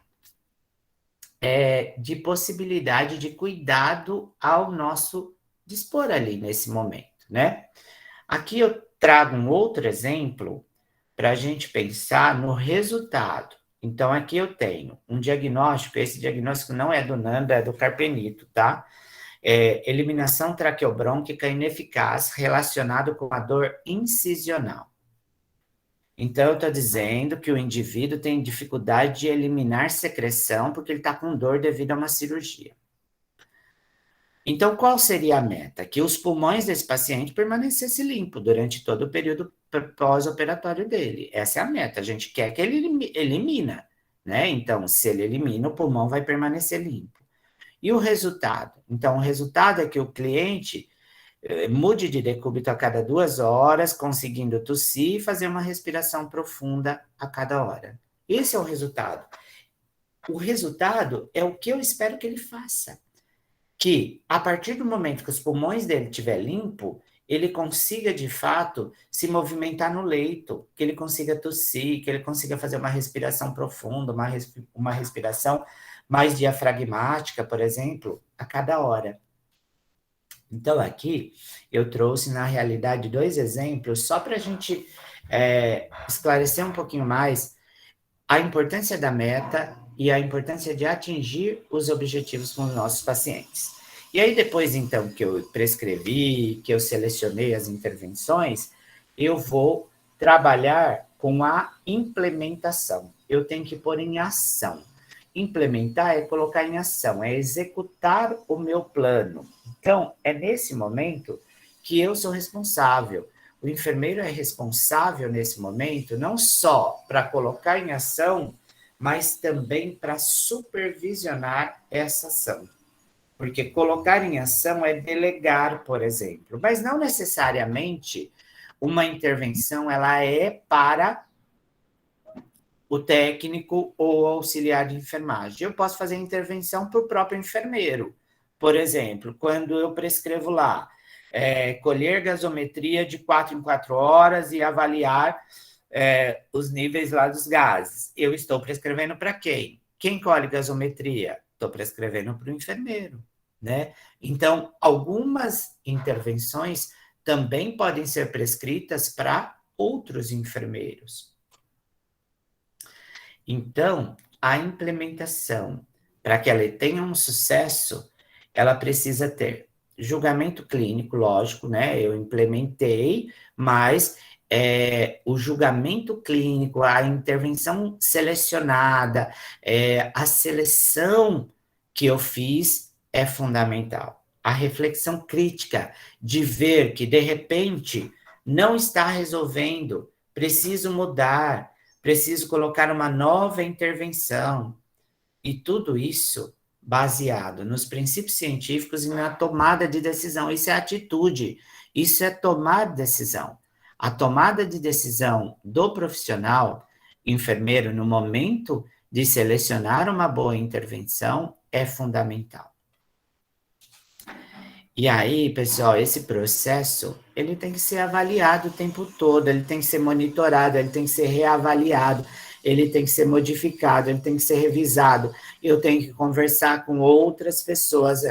de possibilidade de cuidado ao nosso dispor ali nesse momento, né? Aqui eu trago um outro exemplo para a gente pensar no resultado. Então, aqui eu tenho um diagnóstico, esse diagnóstico não é do Nando, é do Carpenito, tá? Eliminação traqueobrônquica ineficaz relacionado com a dor incisional. Então, eu estou dizendo que o indivíduo tem dificuldade de eliminar secreção porque ele está com dor devido a uma cirurgia. Então, qual seria a meta? Que os pulmões desse paciente permanecessem limpos durante todo o período pós-operatório dele. Essa é a meta. A gente quer que ele elimina, né? Então, se ele elimina, o pulmão vai permanecer limpo. E o resultado? Então, o resultado é que o cliente mude de decúbito a cada 2 horas, conseguindo tossir e fazer uma respiração profunda a cada hora. Esse é o resultado. O resultado é o que eu espero que ele faça. Que, a partir do momento que os pulmões dele estiver limpo, ele consiga, de fato, se movimentar no leito, que ele consiga tossir, que ele consiga fazer uma respiração profunda, uma respiração mais diafragmática, por exemplo, a cada hora. Então, aqui eu trouxe, na realidade, 2 exemplos, só para a gente esclarecer um pouquinho mais a importância da meta e a importância de atingir os objetivos com os nossos pacientes. E aí, depois, então, que eu prescrevi, que eu selecionei as intervenções, eu vou trabalhar com a implementação. Eu tenho que pôr em ação. Implementar é colocar em ação, é executar o meu plano. Então, é nesse momento que eu sou responsável. o enfermeiro é responsável nesse momento não só para colocar em ação, mas também para supervisionar essa ação. Porque colocar em ação é delegar, por exemplo, mas não necessariamente uma intervenção ela é para o técnico ou auxiliar de enfermagem. Eu posso fazer intervenção para o próprio enfermeiro. Por exemplo, quando eu prescrevo lá, colher gasometria de 4 em 4 horas e avaliar os níveis lá dos gases. Eu estou prescrevendo para quem? Quem colhe gasometria? Estou prescrevendo para o enfermeiro, né? Então, algumas intervenções também podem ser prescritas para outros enfermeiros. Então, a implementação, para que ela tenha um sucesso, ela precisa ter julgamento clínico, lógico, né? Eu implementei, mas o julgamento clínico, a intervenção selecionada, a seleção que eu fiz é fundamental. A reflexão crítica de ver que, de repente, não está resolvendo, preciso mudar, preciso colocar uma nova intervenção. E tudo isso baseado nos princípios científicos e na tomada de decisão. Isso é atitude, isso é tomar decisão. A tomada de decisão do profissional enfermeiro no momento de selecionar uma boa intervenção é fundamental. E aí, pessoal, esse processo, ele tem que ser avaliado o tempo todo, ele tem que ser monitorado, ele tem que ser reavaliado, ele tem que ser modificado, ele tem que ser revisado. Eu tenho que conversar com outras pessoas.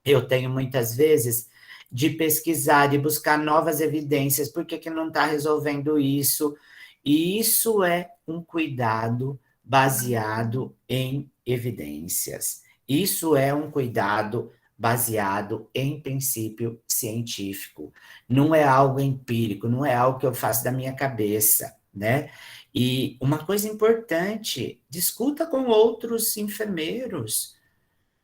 Eu tenho muitas vezes de pesquisar, de buscar novas evidências, por que não está resolvendo isso? E isso é um cuidado baseado em evidências. Isso é um cuidado baseado em princípio científico. Não é algo empírico, não é algo que eu faço da minha cabeça, né? E uma coisa importante, discuta com outros enfermeiros.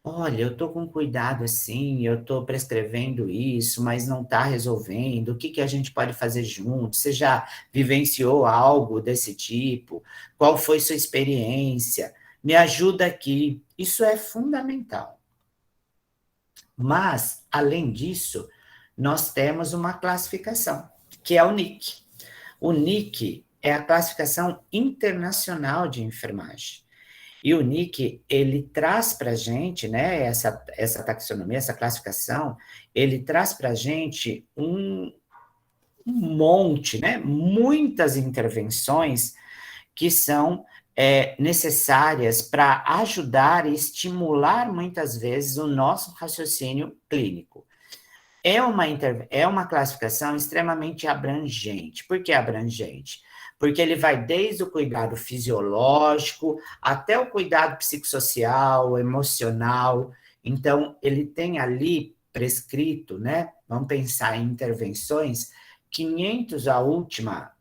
Olha, eu estou com cuidado assim, eu estou prescrevendo isso, mas não está resolvendo. O que, que a gente pode fazer junto? Você já vivenciou algo desse tipo? Qual foi sua experiência? Me ajuda aqui. Isso é fundamental. Mas, além disso, nós temos uma classificação, que é o NIC. O NIC é a classificação internacional de enfermagem. E o NIC, ele traz para a gente, né, essa taxonomia, essa classificação, ele traz para a gente um monte, né, muitas intervenções que são necessárias para ajudar e estimular, muitas vezes, o nosso raciocínio clínico. É uma classificação extremamente abrangente. Por que abrangente? Porque ele vai desde o cuidado fisiológico até o cuidado psicossocial, emocional. Então, ele tem ali prescrito, né? Vamos pensar em intervenções, 500, a última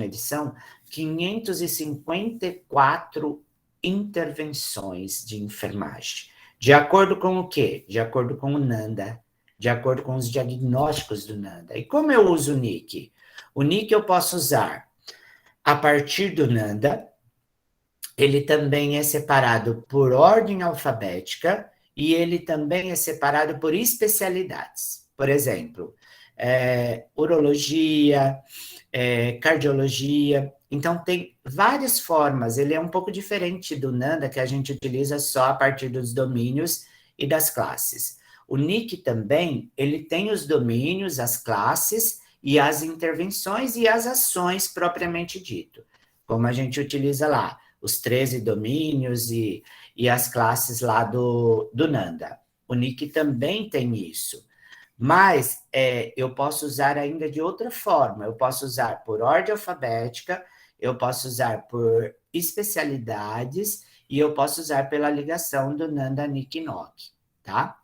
edição, 554 intervenções de enfermagem. De acordo com o quê? De acordo com o NANDA, de acordo com os diagnósticos do NANDA. E como eu uso o NIC? O NIC eu posso usar a partir do NANDA, ele também é separado por ordem alfabética e ele também é separado por especialidades. Por exemplo, urologia, cardiologia. Então, tem várias formas. Ele é um pouco diferente do NANDA, que a gente utiliza só a partir dos domínios e das classes. O NIC também, ele tem os domínios, as classes e as intervenções e as ações propriamente dito. Como a gente utiliza lá, os 13 domínios e as classes lá do NANDA. O NIC também tem isso. Mas eu posso usar ainda de outra forma. Eu posso usar por ordem alfabética, eu posso usar por especialidades e eu posso usar pela ligação do NANDA-NIC-NOC, tá?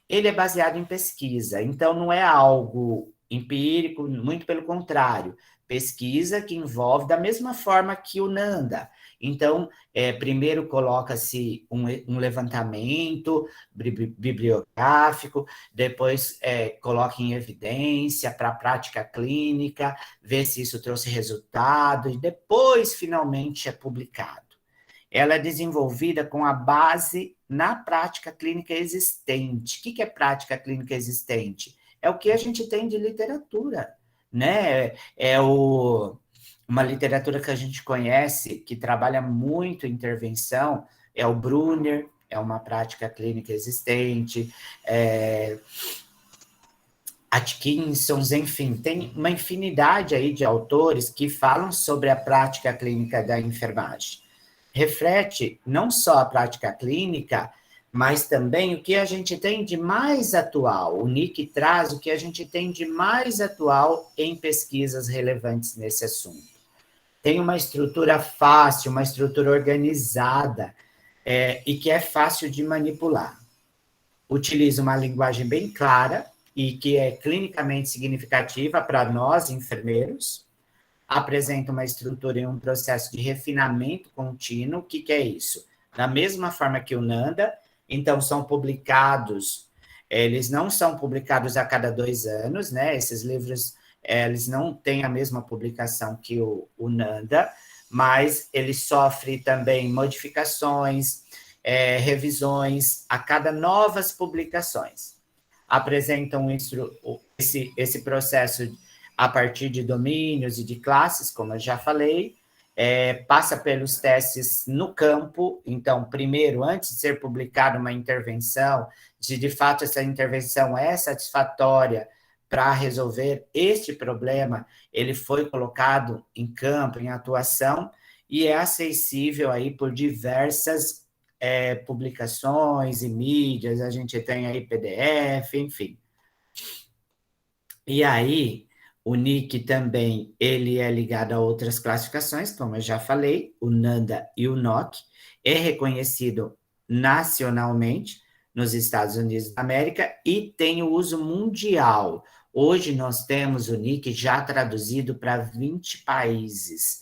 Ele é baseado em pesquisa, então não é algo empírico, muito pelo contrário. pesquisa que envolve da mesma forma que o NANDA. Então, primeiro coloca-se um levantamento bibliográfico, depois coloca em evidência para a prática clínica, vê se isso trouxe resultado, e depois, finalmente, é publicado. Ela é desenvolvida com a base na prática clínica existente. O que é prática clínica existente? É o que a gente tem de literatura, né? Uma literatura que a gente conhece, que trabalha muito em intervenção, é o Brunner, é uma prática clínica existente, Atkinsons, enfim, tem uma infinidade aí de autores que falam sobre a prática clínica da enfermagem. Reflete não só a prática clínica, mas também o que a gente tem de mais atual. O Nick traz o que a gente tem de mais atual em pesquisas relevantes nesse assunto. Tem uma estrutura fácil, uma estrutura organizada, e que é fácil de manipular. Utiliza uma linguagem bem clara e que é clinicamente significativa para nós, enfermeiros. Apresenta uma estrutura e um processo de refinamento contínuo. O que é isso? Da mesma forma que o NANDA, então são publicados, eles não são publicados a cada 2 anos, né? Esses livros, eles não têm a mesma publicação que o NANDA, mas ele sofre também modificações, revisões a cada novas publicações. Apresentam esse processo a partir de domínios e de classes, como eu já falei, passa pelos testes no campo. Então, primeiro, antes de ser publicada uma intervenção, de fato essa intervenção é satisfatória para resolver este problema, ele foi colocado em campo, em atuação, e é acessível aí por diversas publicações e mídias, a gente tem aí PDF, enfim. E aí, o NIC também, ele é ligado a outras classificações, como eu já falei, o NANDA e o NOC, é reconhecido nacionalmente nos Estados Unidos da América e tem o uso mundial. Hoje nós temos o NIC já traduzido para 20 países.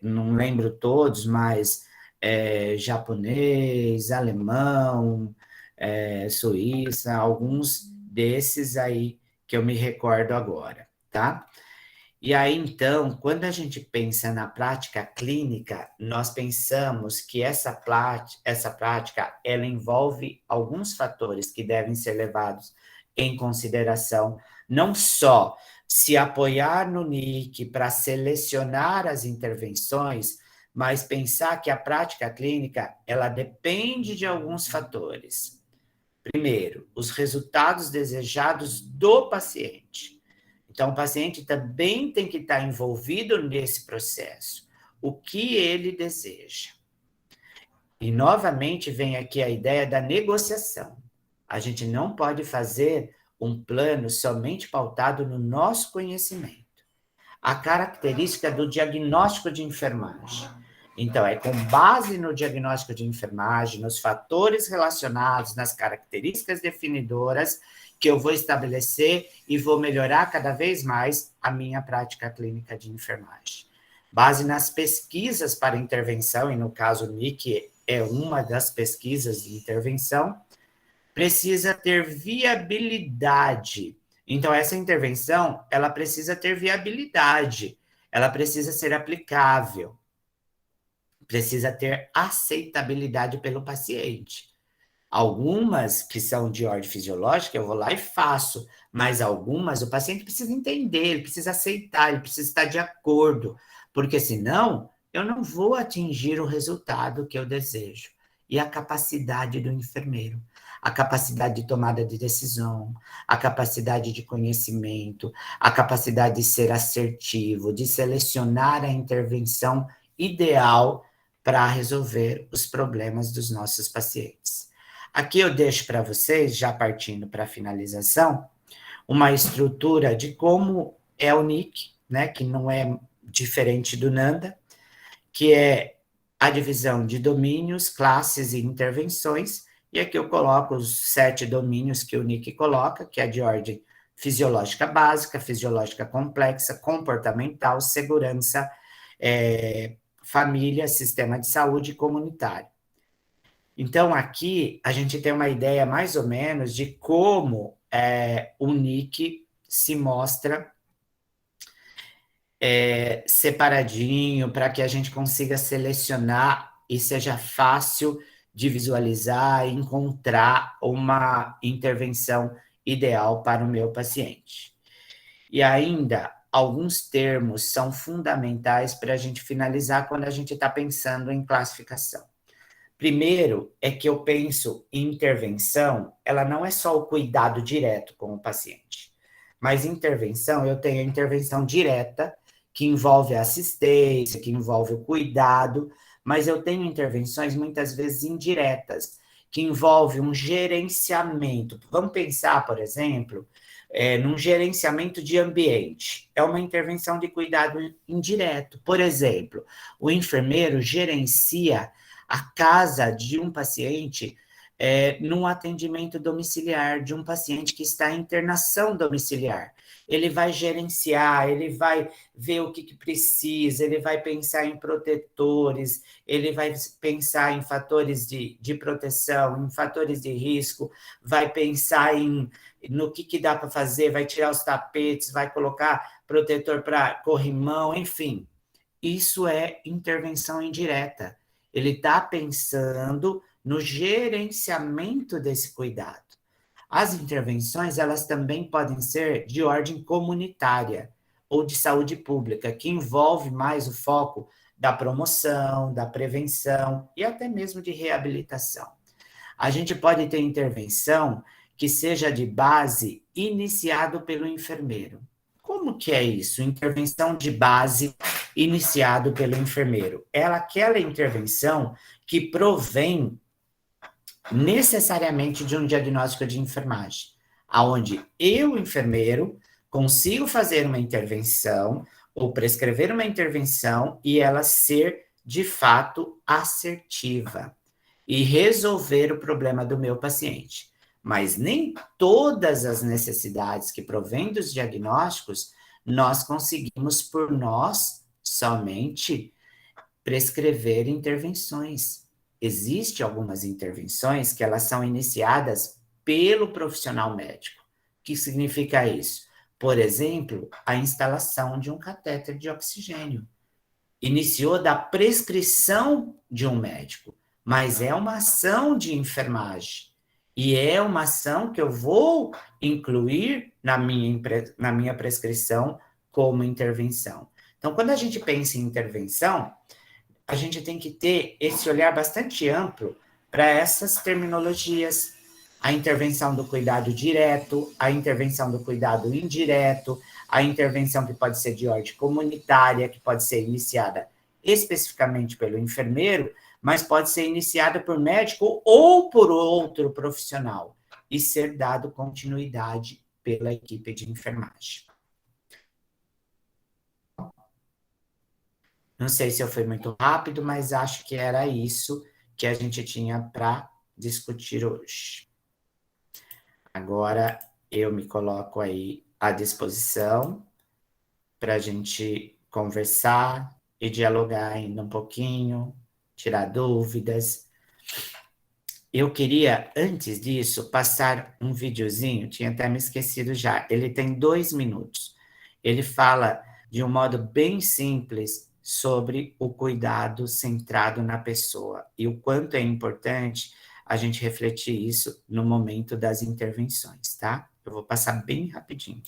Não lembro todos, mas japonês, alemão, Suíça, alguns desses aí que eu me recordo agora, tá? E aí, então, quando a gente pensa na prática clínica, nós pensamos que essa prática, ela envolve alguns fatores que devem ser levados em consideração, não só se apoiar no NIC para selecionar as intervenções, mas pensar que a prática clínica, ela depende de alguns fatores. Primeiro, os resultados desejados do paciente. Então, o paciente também tem que estar envolvido nesse processo. O que ele deseja. E, novamente, vem aqui a ideia da negociação. A gente não pode fazer um plano somente pautado no nosso conhecimento. A característica do diagnóstico de enfermagem. Então, é com base no diagnóstico de enfermagem, nos fatores relacionados, nas características definidoras, que eu vou estabelecer e vou melhorar cada vez mais a minha prática clínica de enfermagem. Base nas pesquisas para intervenção, e no caso o NIC é uma das pesquisas de intervenção, precisa ter viabilidade. Então, essa intervenção, ela precisa ter viabilidade, ela precisa ser aplicável, precisa ter aceitabilidade pelo paciente. Algumas que são de ordem fisiológica, eu vou lá e faço, mas algumas o paciente precisa entender, ele precisa aceitar, ele precisa estar de acordo, porque senão eu não vou atingir o resultado que eu desejo. E a capacidade do enfermeiro, a capacidade de tomada de decisão, a capacidade de conhecimento, a capacidade de ser assertivo, de selecionar a intervenção ideal para resolver os problemas dos nossos pacientes. Aqui eu deixo para vocês, já partindo para a finalização, uma estrutura de como é o NIC, né, que não é diferente do NANDA, que é a divisão de domínios, classes e intervenções, e aqui eu coloco os 7 domínios que o NIC coloca, que é de ordem fisiológica básica, fisiológica complexa, comportamental, segurança, família, sistema de saúde e comunitário. Então, aqui a gente tem uma ideia mais ou menos de como o NIC se mostra separadinho, para que a gente consiga selecionar e seja fácil de visualizar e encontrar uma intervenção ideal para o meu paciente. E ainda, alguns termos são fundamentais para a gente finalizar quando a gente está pensando em classificação. Primeiro, é que eu penso em intervenção, ela não é só o cuidado direto com o paciente, mas intervenção, eu tenho a intervenção direta, que envolve a assistência, que envolve o cuidado, mas eu tenho intervenções muitas vezes indiretas, que envolve um gerenciamento. Vamos pensar, por exemplo, num gerenciamento de ambiente. É uma intervenção de cuidado indireto. Por exemplo, o enfermeiro gerencia a casa de um paciente num atendimento domiciliar, de um paciente que está em internação domiciliar. Ele vai gerenciar, ele vai ver o que precisa, ele vai pensar em protetores, ele vai pensar em fatores de proteção, em fatores de risco, vai pensar no que dá para fazer, vai tirar os tapetes, vai colocar protetor para corrimão, enfim. Isso é intervenção indireta. Ele está pensando no gerenciamento desse cuidado. As intervenções, elas também podem ser de ordem comunitária ou de saúde pública, que envolve mais o foco da promoção, da prevenção e até mesmo de reabilitação. A gente pode ter intervenção que seja de base iniciado pelo enfermeiro. Como que é isso? Intervenção de base iniciado pelo enfermeiro. Aquela intervenção que provém necessariamente de um diagnóstico de enfermagem, aonde eu, enfermeiro, consigo fazer uma intervenção ou prescrever uma intervenção e ela ser, de fato, assertiva e resolver o problema do meu paciente. Mas nem todas as necessidades que provêm dos diagnósticos nós conseguimos, por nós, somente prescrever intervenções. Existem algumas intervenções que elas são iniciadas pelo profissional médico. O que significa isso? Por exemplo, a instalação de um catéter de oxigênio. Iniciou da prescrição de um médico, mas é uma ação de enfermagem. E é uma ação que eu vou incluir na minha prescrição como intervenção. Então, quando a gente pensa em intervenção, a gente tem que ter esse olhar bastante amplo para essas terminologias, a intervenção do cuidado direto, a intervenção do cuidado indireto, a intervenção que pode ser de ordem comunitária, que pode ser iniciada especificamente pelo enfermeiro, mas pode ser iniciada por médico ou por outro profissional e ser dado continuidade pela equipe de enfermagem. Não sei se eu fui muito rápido, mas acho que era isso que a gente tinha para discutir hoje. Agora eu me coloco aí à disposição para a gente conversar e dialogar ainda um pouquinho, tirar dúvidas. Eu queria, antes disso, passar um videozinho, tinha até me esquecido já. Ele tem 2 minutos. Ele fala de um modo bem simples sobre o cuidado centrado na pessoa e o quanto é importante a gente refletir isso no momento das intervenções, tá? Eu vou passar bem rapidinho.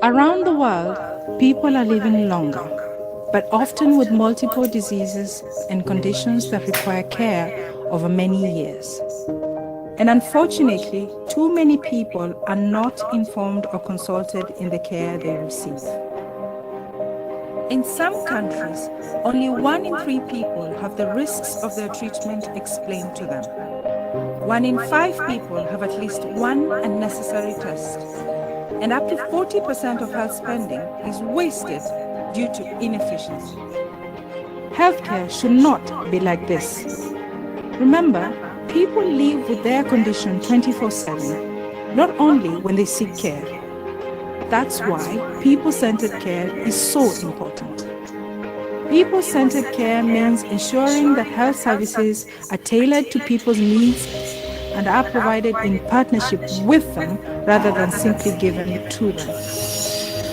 Around the world, people are living longer, but often with multiple diseases and conditions that require care over many years. And unfortunately, too many people are not informed or consulted in the care they receive. In some countries, only 1 in 3 people have the risks of their treatment explained to them. 1 in 5 people have at least one unnecessary test. and up to 40% of health spending is wasted due to inefficiency. Healthcare should not be like this. Remember, people live with their condition 24/7, not only when they seek care. That's why people-centered care is so important. People-centered care means ensuring that health services are tailored to people's needs and are provided in partnership with them rather than simply given to them.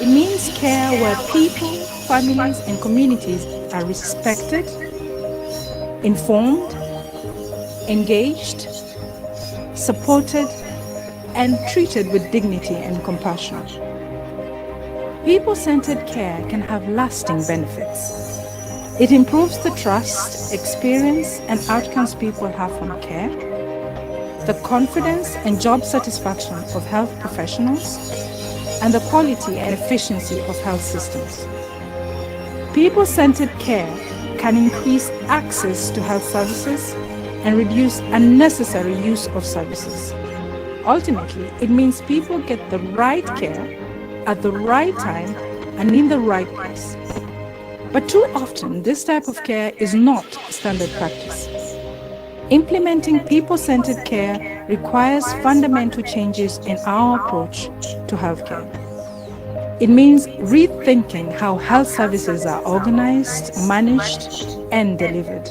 It means care where people, families, and communities are respected, informed, engaged, supported, and treated with dignity and compassion. People-centered care can have lasting benefits. It improves the trust, experience, and outcomes people have from care, the confidence and job satisfaction of health professionals, and the quality and efficiency of health systems. People-centered care can increase access to health services and reduce unnecessary use of services. Ultimately, it means people get the right care at the right time and in the right place. But too often, this type of care is not standard practice. Implementing people-centered care requires fundamental changes in our approach to healthcare. It means rethinking how health services are organized, managed, and delivered.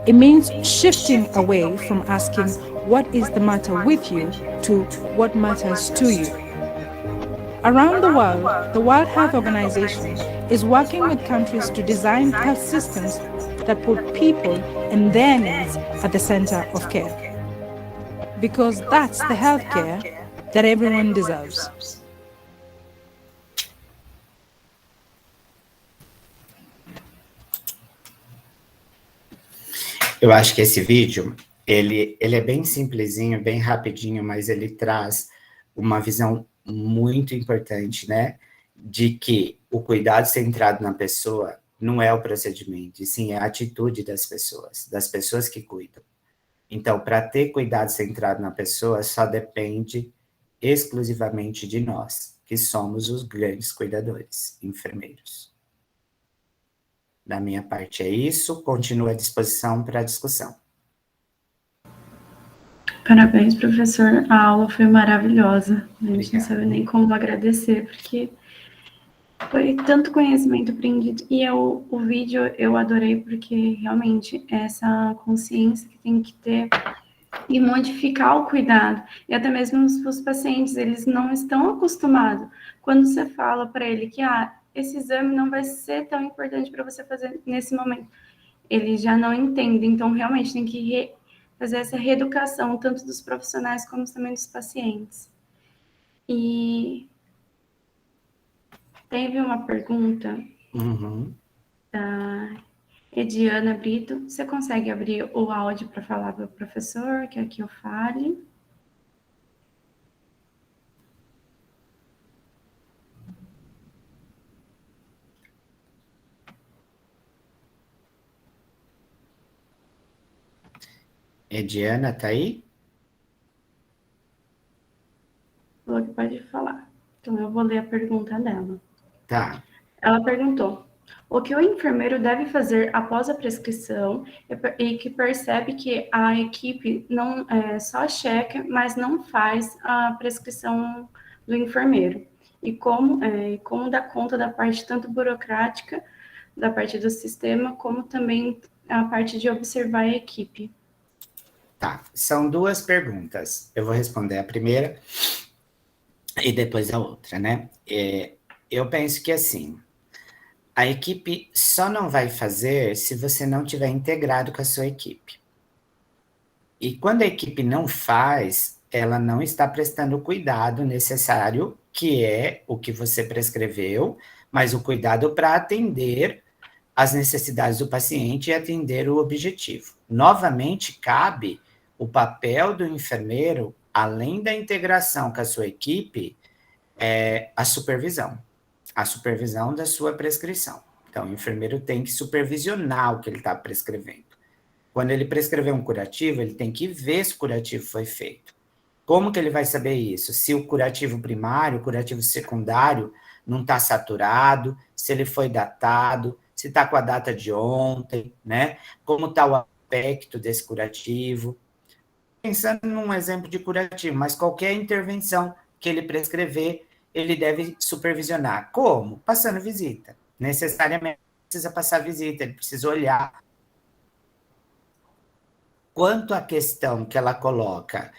It means shifting away from asking, "What is the matter with you?" to "What matters to you?" Around the World Health Organization is working with countries to design health systems that put people and their needs at the center of care. Because that's the healthcare that everyone deserves. Eu acho que esse vídeo, ele é bem simplesinho, bem rapidinho, mas ele traz uma visão muito importante, né? De que o cuidado centrado na pessoa não é o procedimento, e sim é a atitude das pessoas que cuidam. Então, para ter cuidado centrado na pessoa, só depende exclusivamente de nós, que somos os grandes cuidadores, enfermeiros. Da minha parte é isso, continuo à disposição para a discussão. Parabéns, professor. A aula foi maravilhosa. A gente não sabe nem como agradecer, porque foi tanto conhecimento aprendido. E o vídeo eu adorei, porque realmente essa consciência que tem que ter e modificar o cuidado. E até mesmo os pacientes, eles não estão acostumados. Quando você fala para ele que esse exame não vai ser tão importante para você fazer nesse momento, ele já não entende. Então, realmente, tem que fazer essa reeducação, tanto dos profissionais como também dos pacientes. E teve uma pergunta da Ediana Brito. Você consegue abrir o áudio para falar para o professor, que aqui eu fale? Ediana, tá aí? Falou que pode falar. Então, eu vou ler a pergunta dela. Tá. Ela perguntou: o que o enfermeiro deve fazer após a prescrição e que percebe que a equipe não só checa, mas não faz a prescrição do enfermeiro? E como dar conta da parte tanto burocrática, da parte do sistema, como também a parte de observar a equipe? Tá, são duas perguntas. Eu vou responder a primeira e depois a outra, né? Eu penso que, assim, a equipe só não vai fazer se você não tiver integrado com a sua equipe. E quando a equipe não faz, ela não está prestando o cuidado necessário, que é o que você prescreveu, mas o cuidado para atender as necessidades do paciente e atender o objetivo. Novamente, cabe o papel do enfermeiro, além da integração com a sua equipe, a supervisão da sua prescrição. Então, o enfermeiro tem que supervisionar o que ele está prescrevendo. Quando ele prescrever um curativo, ele tem que ver se o curativo foi feito. Como que ele vai saber isso? Se o curativo primário, o curativo secundário não está saturado, se ele foi datado, se está com a data de ontem, né? Como está o aspecto desse curativo. Pensando num exemplo de curativo, mas qualquer intervenção que ele prescrever, ele deve supervisionar. Como? Passando visita. Necessariamente precisa passar visita, ele precisa olhar. Quanto à questão que ela coloca,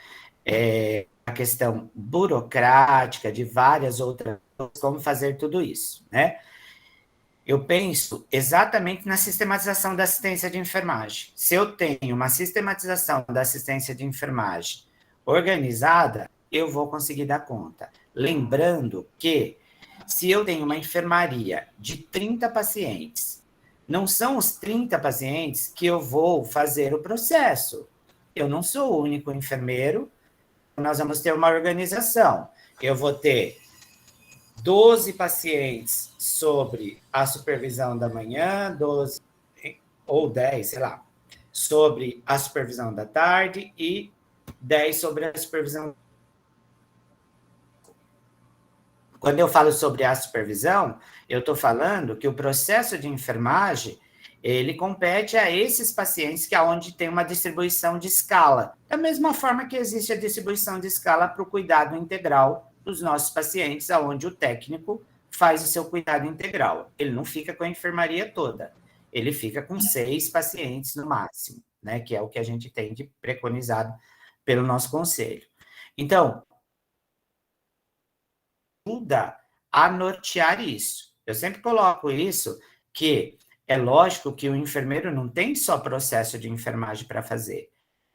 a questão burocrática de várias outras coisas, como fazer tudo isso, né? Eu penso exatamente na sistematização da assistência de enfermagem. Se eu tenho uma sistematização da assistência de enfermagem organizada, eu vou conseguir dar conta. Lembrando que, se eu tenho uma enfermaria de 30 pacientes, não são os 30 pacientes que eu vou fazer o processo. Eu não sou o único enfermeiro, nós vamos ter uma organização. Eu vou ter 12 pacientes sobre a supervisão da manhã, 12 ou 10, sei lá, sobre a supervisão da tarde e 10 sobre a supervisão. Quando eu falo sobre a supervisão, eu estou falando que o processo de enfermagem, ele compete a esses pacientes que é onde tem uma distribuição de escala. Da mesma forma que existe a distribuição de escala para o cuidado integral dos nossos pacientes, onde o técnico faz o seu cuidado integral. Ele não fica com a enfermaria toda, ele fica com 6 pacientes no máximo, né? Que é o que a gente tem de preconizado pelo nosso conselho. Então, ajuda a nortear isso. Eu sempre coloco isso, que é lógico que o enfermeiro não tem só processo de enfermagem para fazer.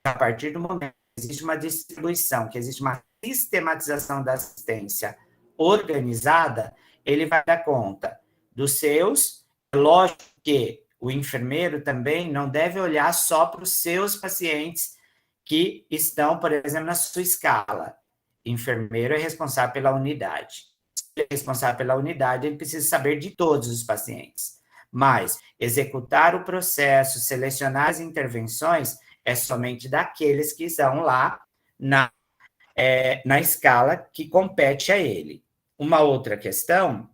A partir do momento que existe uma distribuição, que existe uma sistematização da assistência organizada, ele vai dar conta dos seus. É lógico que o enfermeiro também não deve olhar só para os seus pacientes que estão, por exemplo, na sua escala. Enfermeiro é responsável pela unidade. Se ele é responsável pela unidade, ele precisa saber de todos os pacientes. Mas executar o processo, selecionar as intervenções, é somente daqueles que estão lá na escala que compete a ele. Uma outra questão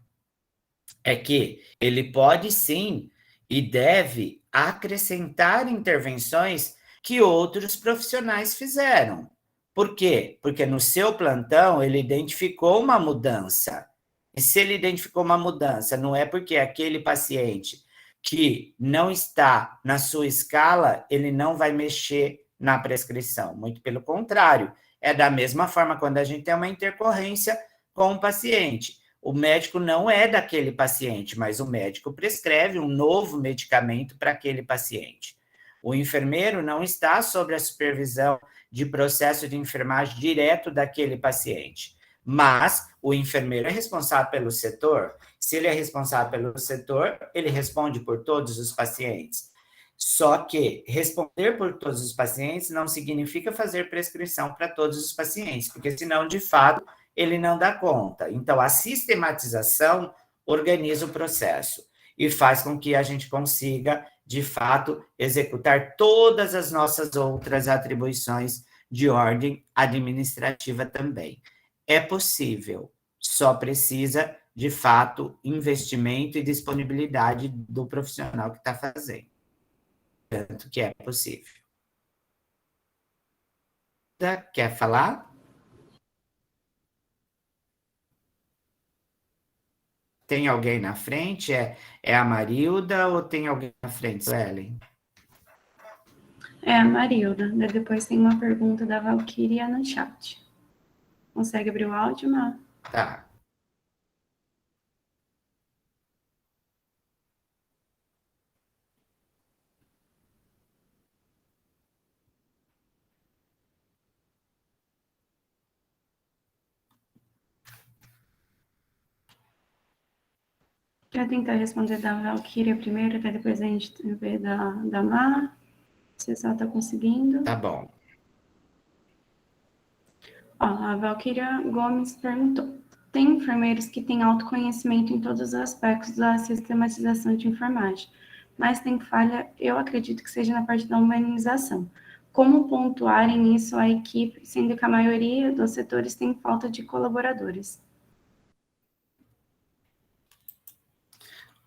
é que ele pode sim e deve acrescentar intervenções que outros profissionais fizeram. Por quê? Porque no seu plantão ele identificou uma mudança. E se ele identificou uma mudança, não é porque aquele paciente que não está na sua escala, ele não vai mexer na prescrição. Muito pelo contrário. É da mesma forma quando a gente tem uma intercorrência com o paciente. O médico não é daquele paciente, mas o médico prescreve um novo medicamento para aquele paciente. O enfermeiro não está sob a supervisão de processo de enfermagem direto daquele paciente, mas o enfermeiro é responsável pelo setor. Se ele é responsável pelo setor, ele responde por todos os pacientes. Só que responder por todos os pacientes não significa fazer prescrição para todos os pacientes, porque senão, de fato, ele não dá conta. Então, a sistematização organiza o processo e faz com que a gente consiga, de fato, executar todas as nossas outras atribuições de ordem administrativa também. É possível, só precisa, de fato, investimento e disponibilidade do profissional que está fazendo. Tanto que é possível. Quer falar? Tem alguém na frente? É a Marilda ou tem alguém na frente, Suelen? É a Marilda. Depois tem uma pergunta da Valquíria no chat. Consegue abrir o áudio, Má? Tá. Quer tentar responder da Valquíria primeiro, até depois a gente vê da Má? Você só está conseguindo? Tá bom. Ó, a Valquíria Gomes perguntou. Tem enfermeiros que têm autoconhecimento em todos os aspectos da sistematização de enfermagem, mas tem falha, eu acredito que seja na parte da humanização. como pontuarem isso à equipe, sendo que a maioria dos setores tem falta de colaboradores?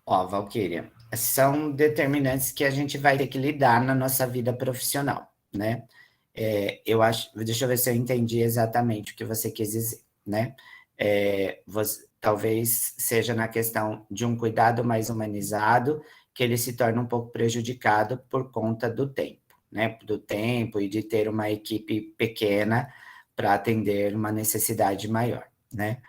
Ó, Valquíria, são determinantes que a gente vai ter que lidar na nossa vida profissional, né? Eu acho, deixa eu ver se eu entendi exatamente o que você quis dizer, né? Talvez seja na questão de um cuidado mais humanizado, que ele se torna um pouco prejudicado por conta do tempo, né? Do tempo e de ter uma equipe pequena para atender uma necessidade maior, né?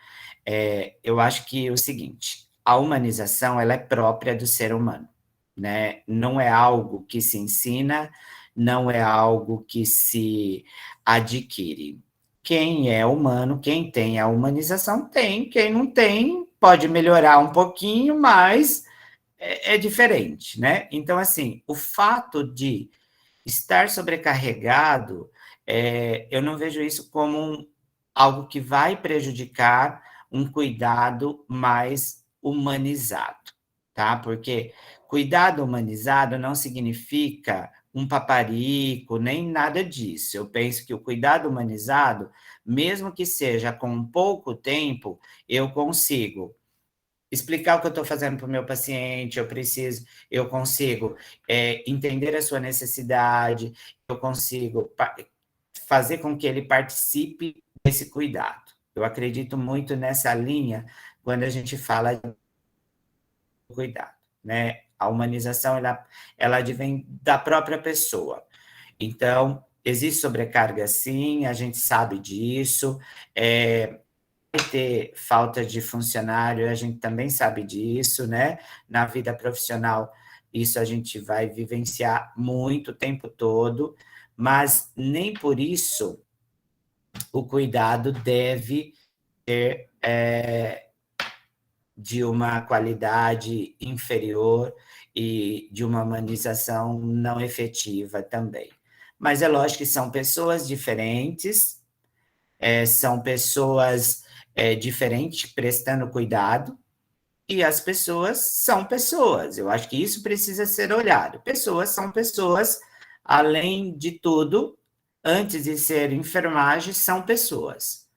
Eu acho que o seguinte, a humanização ela é própria do ser humano, né? Não é algo que se ensina, não é algo que se adquire. Quem é humano, quem tem a humanização tem, quem não tem pode melhorar um pouquinho, mas é diferente, né? Então, assim, o fato de estar sobrecarregado, eu não vejo isso como algo que vai prejudicar um cuidado mais humanizado, tá? Porque cuidado humanizado não significa um paparico, nem nada disso. Eu penso que o cuidado humanizado, mesmo que seja com pouco tempo, eu consigo explicar o que eu estou fazendo para o meu paciente, eu consigo entender a sua necessidade, eu consigo fazer com que ele participe desse cuidado. Eu acredito muito nessa linha quando a gente fala de cuidado, né? A humanização, ela advém da própria pessoa. Então, existe sobrecarga sim, a gente sabe disso, vai ter falta de funcionário, a gente também sabe disso, né? Na vida profissional, isso a gente vai vivenciar muito o tempo todo, mas nem por isso o cuidado deve ser de uma qualidade inferior e de uma humanização não efetiva também. Mas é lógico que são pessoas diferentes, são pessoas diferentes prestando cuidado, e as pessoas são pessoas. Eu acho que isso precisa ser olhado. Pessoas são pessoas, além de tudo, antes de ser enfermagem, são pessoas.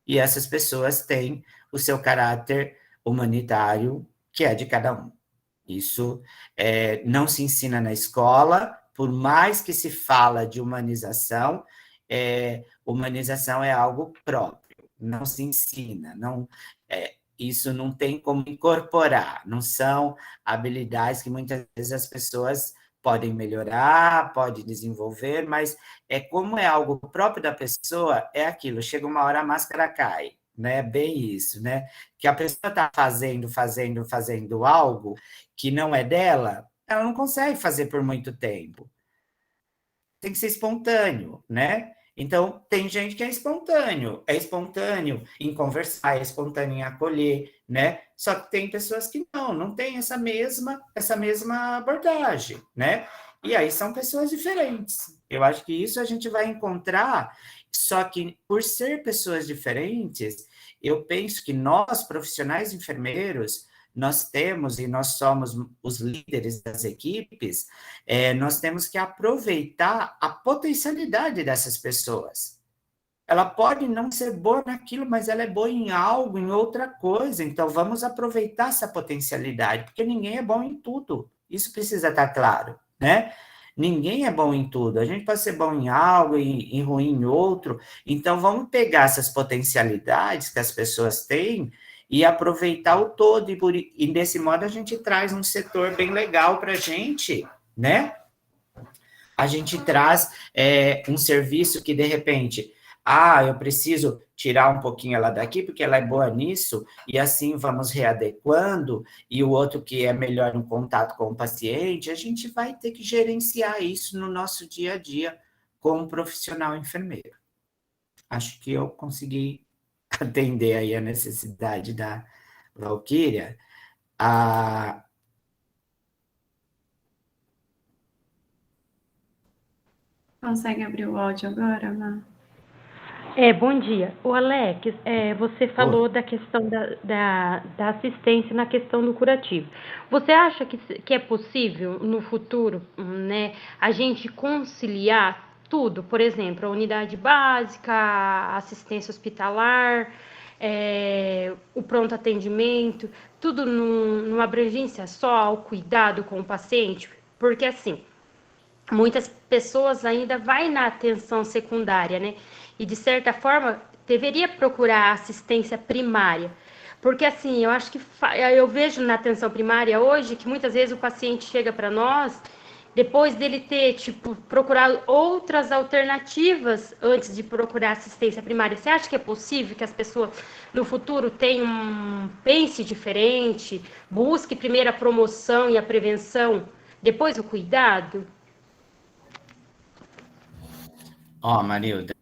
E essas pessoas têm o seu caráter humanitário, que é de cada um. Isso não se ensina na escola, por mais que se fala de humanização, humanização é algo próprio, não se ensina, isso não tem como incorporar, não são habilidades que muitas vezes as pessoas podem melhorar, podem desenvolver, mas como é algo próprio da pessoa, é aquilo, chega uma hora a máscara cai, né? Bem isso, né? Que a pessoa está fazendo algo que não é dela, ela não consegue fazer por muito tempo. Tem que ser espontâneo, né? Então, tem gente que é espontâneo em conversar, é espontâneo em acolher, né? Só que tem pessoas que não tem essa mesma abordagem, né? E aí são pessoas diferentes. Eu acho que isso a gente vai encontrar, só que por ser pessoas diferentes, eu penso que nós, profissionais enfermeiros, nós temos, e nós somos os líderes das equipes, nós temos que aproveitar a potencialidade dessas pessoas. Ela pode não ser boa naquilo, mas ela é boa em algo, em outra coisa. Então, vamos aproveitar essa potencialidade, porque ninguém é bom em tudo. Isso precisa estar claro, né? Ninguém é bom em tudo. A gente pode ser bom em algo e ruim em outro. Então, vamos pegar essas potencialidades que as pessoas têm e aproveitar o todo. E desse modo, a gente traz um setor bem legal para a gente, né? A gente traz um serviço que, de repente, eu preciso tirar um pouquinho ela daqui, porque ela é boa nisso, e assim vamos readequando, e o outro que é melhor no contato com o paciente, a gente vai ter que gerenciar isso no nosso dia a dia como profissional enfermeiro. Acho que eu consegui atender aí a necessidade da Valquíria. Consegue abrir o áudio agora, Má? Bom dia. O Alex, você falou da questão da assistência na questão do curativo. Você acha que é possível, no futuro, né, a gente conciliar tudo, por exemplo, a unidade básica, a assistência hospitalar, o pronto atendimento, tudo numa abrangência só, o cuidado com o paciente, porque assim, muitas pessoas ainda vai na atenção secundária, né? E de certa forma deveria procurar assistência primária. Porque assim, eu acho que eu vejo na atenção primária hoje que muitas vezes o paciente chega para nós depois dele ter, tipo, procurado outras alternativas antes de procurar assistência primária. Você acha que é possível que as pessoas no futuro pense diferente, busque primeiro a promoção e a prevenção, depois o cuidado? Ó, Marilda,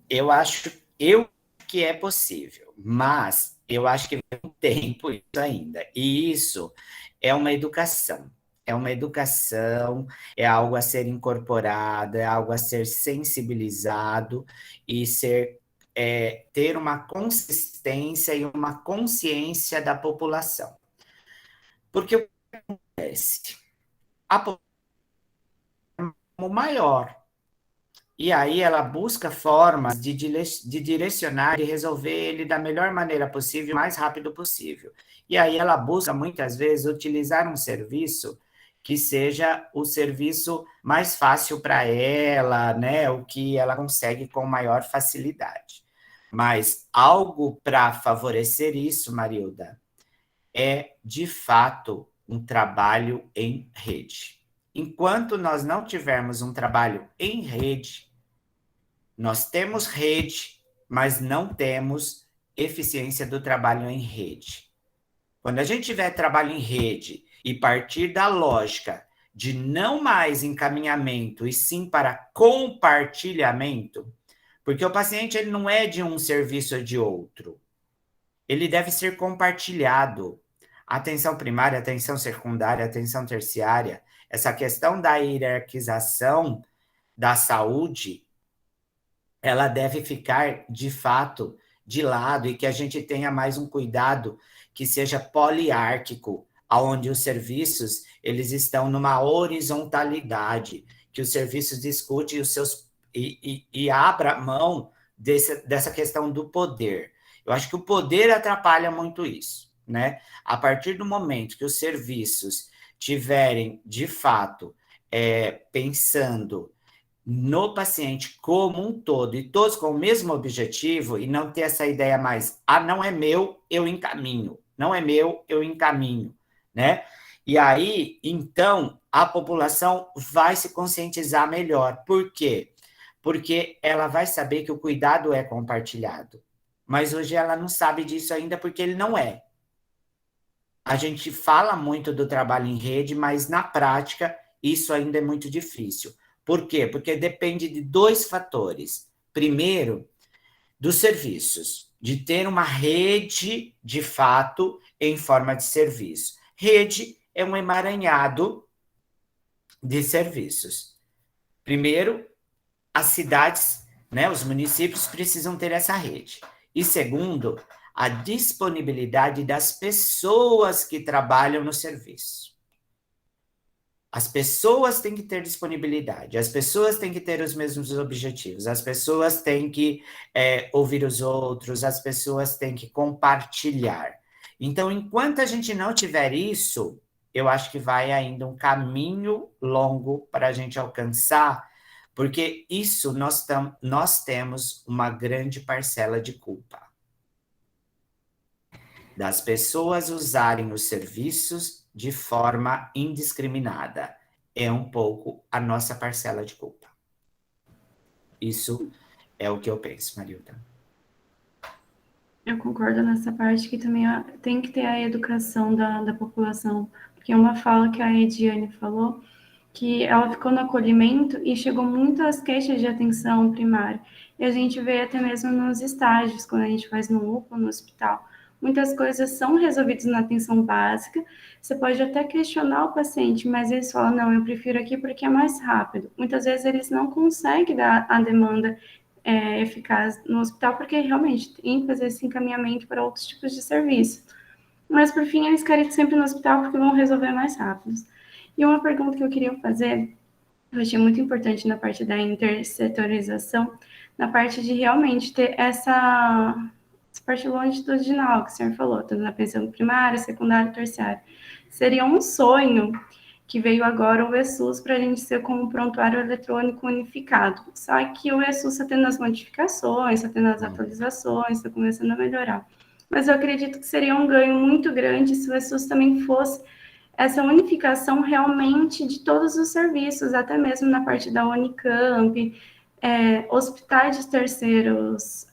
eu que é possível, mas eu acho que vai um tempo isso ainda. E isso é uma educação. É uma educação, é algo a ser incorporado, é algo a ser sensibilizado e ter uma consistência e uma consciência da população. Porque o que acontece? A população é maior. E aí ela busca formas de direcionar e resolver ele da melhor maneira possível, o mais rápido possível. E aí ela busca, muitas vezes, utilizar um serviço que seja o serviço mais fácil para ela, né? O que ela consegue com maior facilidade. Mas algo para favorecer isso, Marilda, é, de fato, um trabalho em rede. Enquanto nós não tivermos um trabalho em rede, nós temos rede, mas não temos eficiência do trabalho em rede. Quando a gente tiver trabalho em rede e partir da lógica de não mais encaminhamento e sim para compartilhamento, porque o paciente ele não é de um serviço ou de outro, ele deve ser compartilhado. Atenção primária, atenção secundária, atenção terciária, essa questão da hierarquização da saúde, ela deve ficar, de fato, de lado e que a gente tenha mais um cuidado que seja poliárquico, onde os serviços eles estão numa horizontalidade, que os serviços discutem os seus e abra mão dessa questão do poder. Eu acho que o poder atrapalha muito isso, né? A partir do momento que os serviços tiverem, de fato, pensando no paciente como um todo, e todos com o mesmo objetivo, e não ter essa ideia mais, não é meu, eu encaminho, não é meu, eu encaminho, né? E aí, então, a população vai se conscientizar melhor. Por quê? Porque ela vai saber que o cuidado é compartilhado. Mas hoje ela não sabe disso ainda porque ele não é. A gente fala muito do trabalho em rede, mas na prática isso ainda é muito difícil. Por quê? Porque depende de dois fatores. Primeiro, dos serviços, de ter uma rede, de fato, em forma de serviço. Rede é um emaranhado de serviços. Primeiro, as cidades, né, os municípios precisam ter essa rede. E segundo, a disponibilidade das pessoas que trabalham no serviço. As pessoas têm que ter disponibilidade, as pessoas têm que ter os mesmos objetivos, as pessoas têm que ouvir os outros, as pessoas têm que compartilhar. Então, enquanto a gente não tiver isso, eu acho que vai ainda um caminho longo para a gente alcançar, porque isso nós temos uma grande parcela de culpa. Das pessoas usarem os serviços de forma indiscriminada. É um pouco a nossa parcela de culpa. Isso é o que eu penso, Marilda. Eu concordo nessa parte que também tem que ter a educação da população, porque uma fala que a Ediane falou, que ela ficou no acolhimento e chegou muitas queixas de atenção primária. E a gente vê até mesmo nos estágios, quando a gente faz no UPA, no hospital. Muitas coisas são resolvidas na atenção básica. Você pode até questionar o paciente, mas eles falam, não, eu prefiro aqui porque é mais rápido. Muitas vezes eles não conseguem dar a demanda eficaz no hospital, porque realmente tem que fazer esse encaminhamento para outros tipos de serviço. Mas, por fim, eles querem sempre no hospital porque vão resolver mais rápido. E uma pergunta que eu queria fazer eu achei muito importante na parte da intersetorização, na parte de realmente ter essa parte longitudinal que o senhor falou, tanto na pensão primária, secundária e terciária. Seria um sonho que veio agora o ESUS para a gente ser como um prontuário eletrônico unificado. Só que o ESUS está tendo as modificações, está tendo as atualizações, está começando a melhorar. Mas eu acredito que seria um ganho muito grande se o ESUS também fosse essa unificação realmente de todos os serviços, até mesmo na parte da Unicamp, hospitais de terceiros,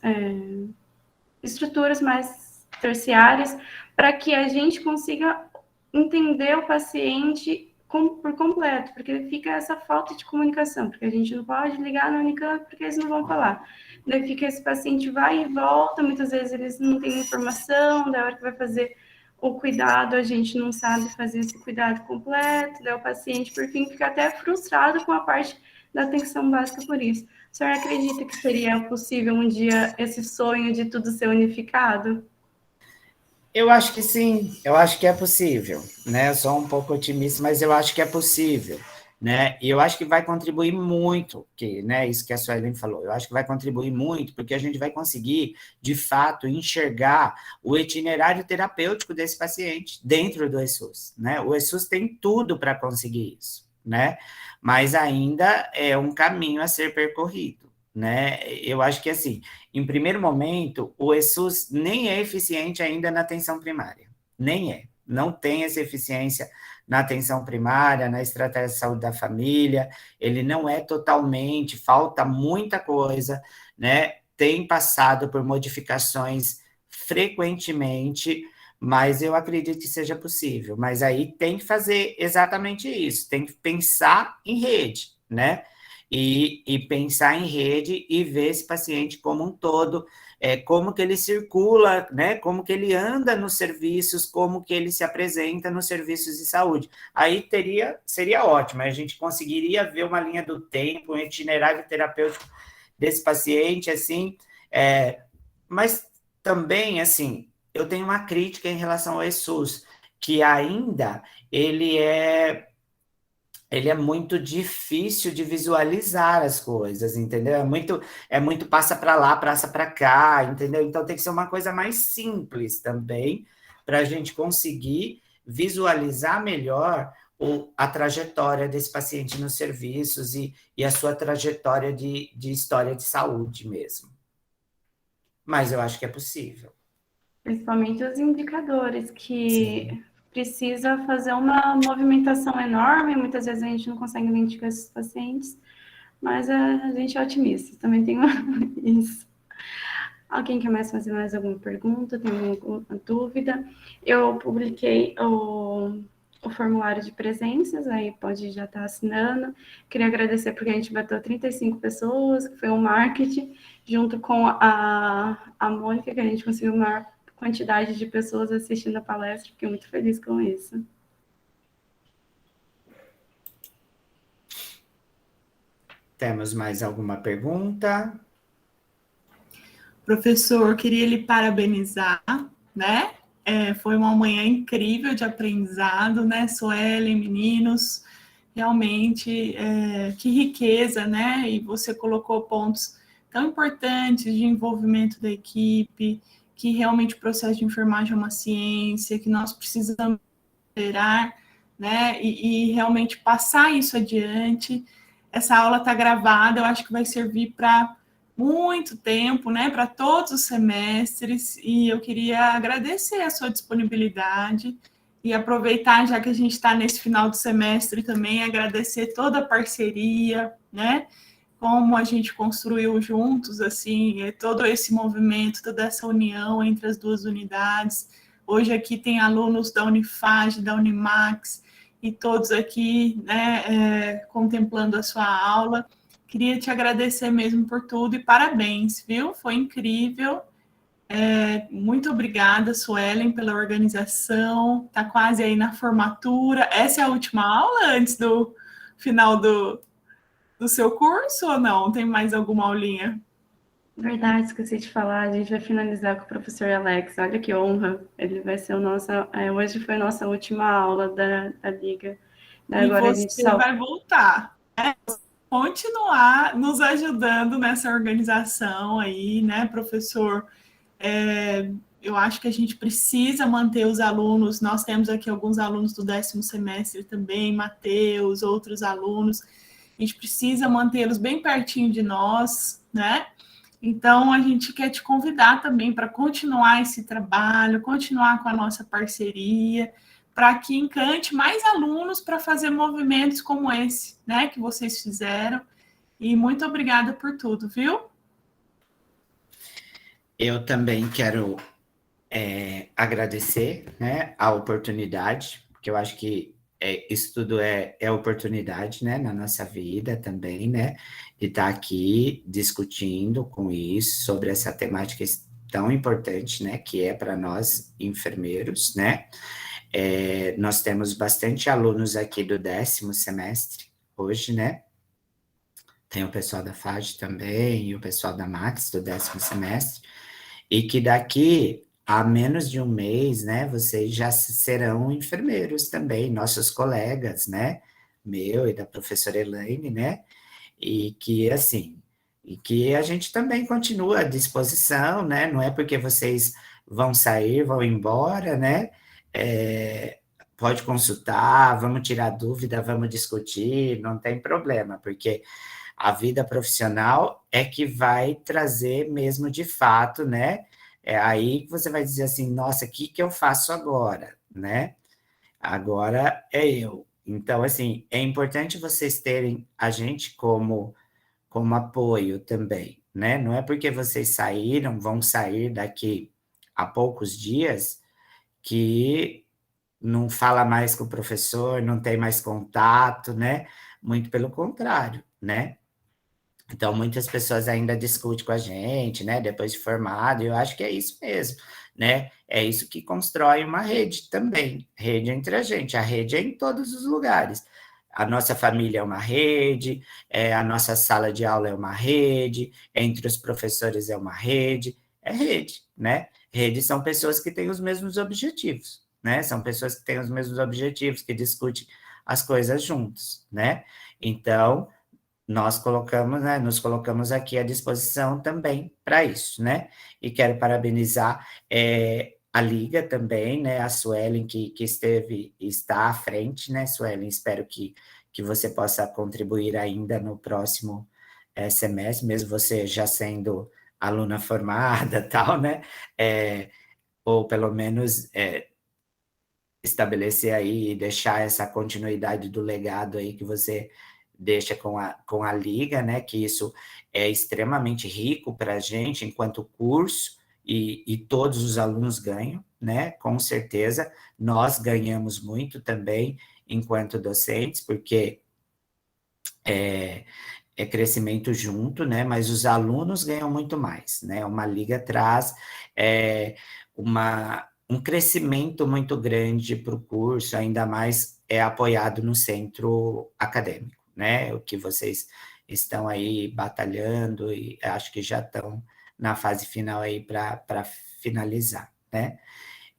estruturas mais terciárias, para que a gente consiga entender o paciente por completo, porque fica essa falta de comunicação, porque a gente não pode ligar na Unicamp porque eles não vão falar. Daí fica esse paciente vai e volta, muitas vezes eles não têm informação, da hora que vai fazer o cuidado, a gente não sabe fazer esse cuidado completo, daí o paciente, por fim, fica até frustrado com a parte da atenção básica por isso. O senhor acredita que seria possível um dia esse sonho de tudo ser unificado? Eu acho que sim, eu acho que é possível, né? Eu sou um pouco otimista, mas eu acho que é possível, né? E eu acho que vai contribuir muito, que, né? Isso que a Suelen falou, eu acho que vai contribuir muito, porque a gente vai conseguir, de fato, enxergar o itinerário terapêutico desse paciente dentro do ESUS, né? O ESUS tem tudo para conseguir isso, né? Mas ainda é um caminho a ser percorrido, né? Eu acho que, assim, em primeiro momento, o ESUS nem é eficiente ainda na atenção primária, nem é, não tem essa eficiência na atenção primária, na estratégia de saúde da família, ele não é totalmente, falta muita coisa, né? Tem passado por modificações frequentemente, mas eu acredito que seja possível. Mas aí tem que fazer exatamente isso, tem que pensar em rede, né? E pensar em rede e ver esse paciente como um todo, como que ele circula, né? Como que ele anda nos serviços, como que ele se apresenta nos serviços de saúde. Aí seria ótimo, a gente conseguiria ver uma linha do tempo, um itinerário terapêutico desse paciente, assim, mas também, assim, eu tenho uma crítica em relação ao ESUS, que ainda ele é muito difícil de visualizar as coisas, entendeu? É muito passa para lá, passa para cá, entendeu? Então tem que ser uma coisa mais simples também, para a gente conseguir visualizar melhor a trajetória desse paciente nos serviços e a sua trajetória de história de saúde mesmo. Mas eu acho que é possível. Principalmente os indicadores, que Sim. precisa fazer uma movimentação enorme, muitas vezes a gente não consegue identificar esses pacientes, mas a gente é otimista, também tem isso. Alguém quer fazer mais alguma pergunta, tem alguma dúvida? Eu publiquei o formulário de presenças, aí pode já estar assinando. Queria agradecer porque a gente bateu 35 pessoas, que foi um marketing, junto com a Mônica, que a gente conseguiu uma quantidade de pessoas assistindo a palestra, fiquei muito feliz com isso. Temos mais alguma pergunta? Professor, queria lhe parabenizar, né? Foi uma manhã incrível de aprendizado, né? Suelen, meninos, realmente, que riqueza, né? E você colocou pontos tão importantes de envolvimento da equipe, que realmente o processo de enfermagem é uma ciência, que nós precisamos esperar, né? E realmente passar isso adiante. Essa aula está gravada, eu acho que vai servir para muito tempo, né, para todos os semestres, e eu queria agradecer a sua disponibilidade e aproveitar, já que a gente está nesse final do semestre também, agradecer toda a parceria, né, como a gente construiu juntos, assim, todo esse movimento, toda essa união entre as duas unidades. Hoje aqui tem alunos da Unifage, da Unimax, e todos aqui, né, contemplando a sua aula. Queria te agradecer mesmo por tudo e parabéns, viu? Foi incrível. Muito obrigada, Suelen, pela organização. Está quase aí na formatura. Essa é a última aula antes do final do seu curso ou não? Tem mais alguma aulinha? Verdade, esqueci de falar, a gente vai finalizar com o professor Alex. Olha que honra. Ele vai ser o nosso. Hoje foi a nossa última aula da Liga. E agora você vai voltar. continuar nos ajudando nessa organização aí, né, professor? Eu acho que a gente precisa manter os alunos, nós temos aqui alguns alunos do 10º semestre também, Matheus, outros alunos, a gente precisa mantê-los bem pertinho de nós, né? Então, a gente quer te convidar também para continuar esse trabalho, continuar com a nossa parceria, para que encante mais alunos para fazer movimentos como esse, né, que vocês fizeram. E muito obrigada por tudo, viu? Eu também quero agradecer, né, a oportunidade, porque eu acho que isso tudo é oportunidade, né, na nossa vida também, né, de estar aqui discutindo com isso, sobre essa temática tão importante, né, que é para nós enfermeiros, né. Nós temos bastante alunos aqui do 10º semestre hoje, né, tem o pessoal da FAD também, e o pessoal da Max do 10º semestre, e que daqui a menos de um mês, né, vocês já serão enfermeiros também, nossos colegas, né, meu e da professora Elaine, né, e que, assim, e que a gente também continua à disposição, né, não é porque vocês vão sair, vão embora, né, pode consultar, vamos tirar dúvida, vamos discutir, não tem problema, porque a vida profissional é que vai trazer mesmo de fato, né? É aí que você vai dizer assim, nossa, o que eu faço agora, né? Agora é eu. Então, assim, é importante vocês terem a gente como apoio também, né? Não é porque vocês saíram, vão sair daqui a poucos dias, que não fala mais com o professor, não tem mais contato, né? Muito pelo contrário, né? Então, muitas pessoas ainda discutem com a gente, né, depois de formado, e eu acho que é isso mesmo, né, é isso que constrói uma rede também, rede entre a gente, a rede é em todos os lugares, a nossa família é uma rede, a nossa sala de aula é uma rede, entre os professores é uma rede, é rede, né, rede são pessoas que têm os mesmos objetivos, né, são pessoas que têm os mesmos objetivos, que discutem as coisas juntos, né, então nós colocamos, né, nos colocamos aqui à disposição também para isso, né? E quero parabenizar a Liga também, né? A Suelen, que está à frente, né, Suelen? Espero que você possa contribuir ainda no próximo semestre, mesmo você já sendo aluna formada, tal, né? Ou pelo menos estabelecer aí e deixar essa continuidade do legado aí que você deixa com a Liga, né, que isso é extremamente rico para a gente enquanto curso, e todos os alunos ganham, né, com certeza, nós ganhamos muito também enquanto docentes, porque é crescimento junto, né, mas os alunos ganham muito mais, né, uma Liga traz um crescimento muito grande para o curso, ainda mais apoiado no centro acadêmico, né? O que vocês estão aí batalhando e acho que já estão na fase final aí para finalizar, né?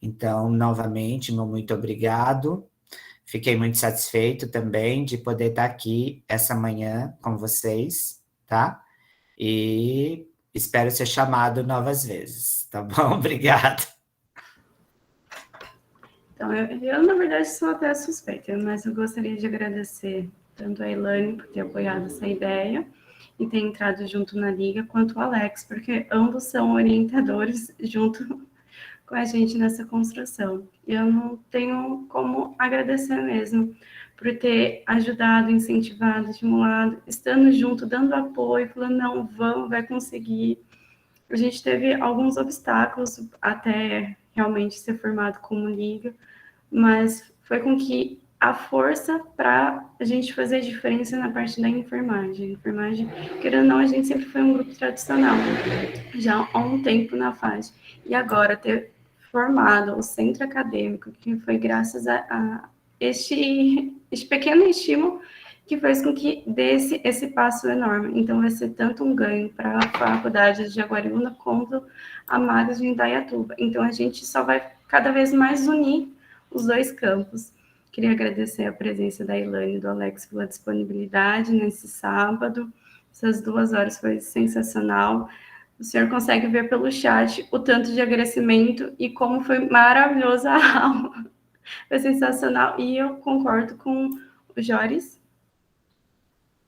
Então, novamente, meu muito obrigado. Fiquei muito satisfeito também de poder estar aqui essa manhã com vocês, tá? E espero ser chamado novas vezes, tá bom? Obrigado. Então, eu na verdade sou até suspeita, mas eu gostaria de agradecer tanto a Elaine por ter apoiado essa ideia e ter entrado junto na Liga, quanto o Alex, porque ambos são orientadores junto com a gente nessa construção. E eu não tenho como agradecer mesmo por ter ajudado, incentivado, estimulado, estando junto, dando apoio, falando, não, vamos, vai conseguir. A gente teve alguns obstáculos até realmente ser formado como Liga, mas foi com que a força para a gente fazer diferença na parte da enfermagem. A enfermagem, querendo ou não, a gente sempre foi um grupo tradicional, já há um tempo na fase. E agora, ter formado o centro acadêmico, que foi graças a este pequeno estímulo que fez com que desse esse passo enorme. Então, vai ser tanto um ganho para a faculdade de Jaguariúna quanto a Magas de Indaiatuba. Então, a gente só vai cada vez mais unir os dois campos, Queria agradecer a presença da Ilane e do Alex pela disponibilidade nesse sábado. Essas 2 horas foi sensacional. O senhor consegue ver pelo chat o tanto de agradecimento e como foi maravilhosa a aula. Foi sensacional. E eu concordo com o Joris.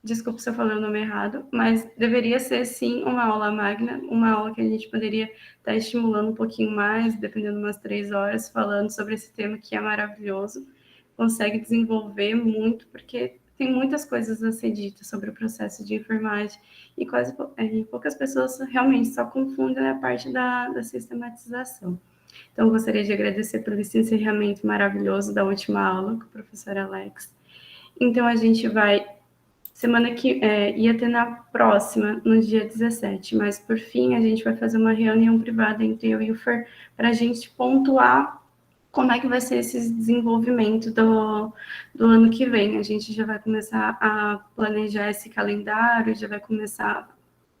Desculpa se eu falei o nome errado, mas deveria ser, sim, uma aula magna, uma aula que a gente poderia estar estimulando um pouquinho mais, dependendo de umas 3 horas, falando sobre esse tema que é maravilhoso. Consegue desenvolver muito, porque tem muitas coisas a ser ditas sobre o processo de enfermagem e poucas pessoas realmente só confundem a parte da sistematização. Então, eu gostaria de agradecer pelo esse encerramento maravilhoso da última aula com o professor Alex. Então, a gente vai... Semana que ia ter na próxima, no dia 17, mas por fim a gente vai fazer uma reunião privada entre eu e o Fer para a gente pontuar como é que vai ser esse desenvolvimento do ano que vem. A gente já vai começar a planejar esse calendário, já vai começar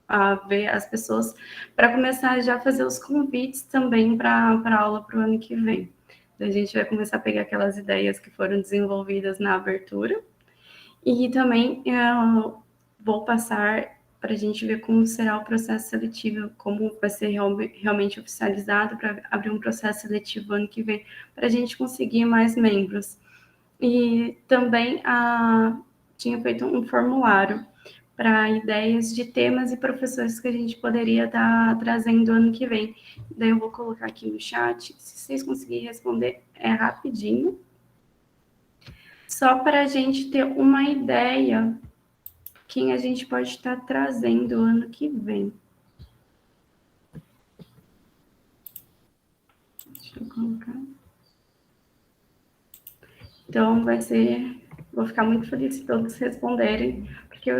a ver as pessoas, para começar já a fazer os convites também para a aula para o ano que vem. Então, a gente vai começar a pegar aquelas ideias que foram desenvolvidas na abertura, e também eu vou passar para a gente ver como será o processo seletivo, como vai ser realmente oficializado para abrir um processo seletivo ano que vem, para a gente conseguir mais membros. E também tinha feito um formulário para ideias de temas e professores que a gente poderia estar trazendo ano que vem. Daí eu vou colocar aqui no chat, se vocês conseguirem responder, é rapidinho. Só para a gente ter uma ideia quem a gente pode estar trazendo ano que vem. Deixa eu colocar. Então, vou ficar muito feliz se todos responderem, porque,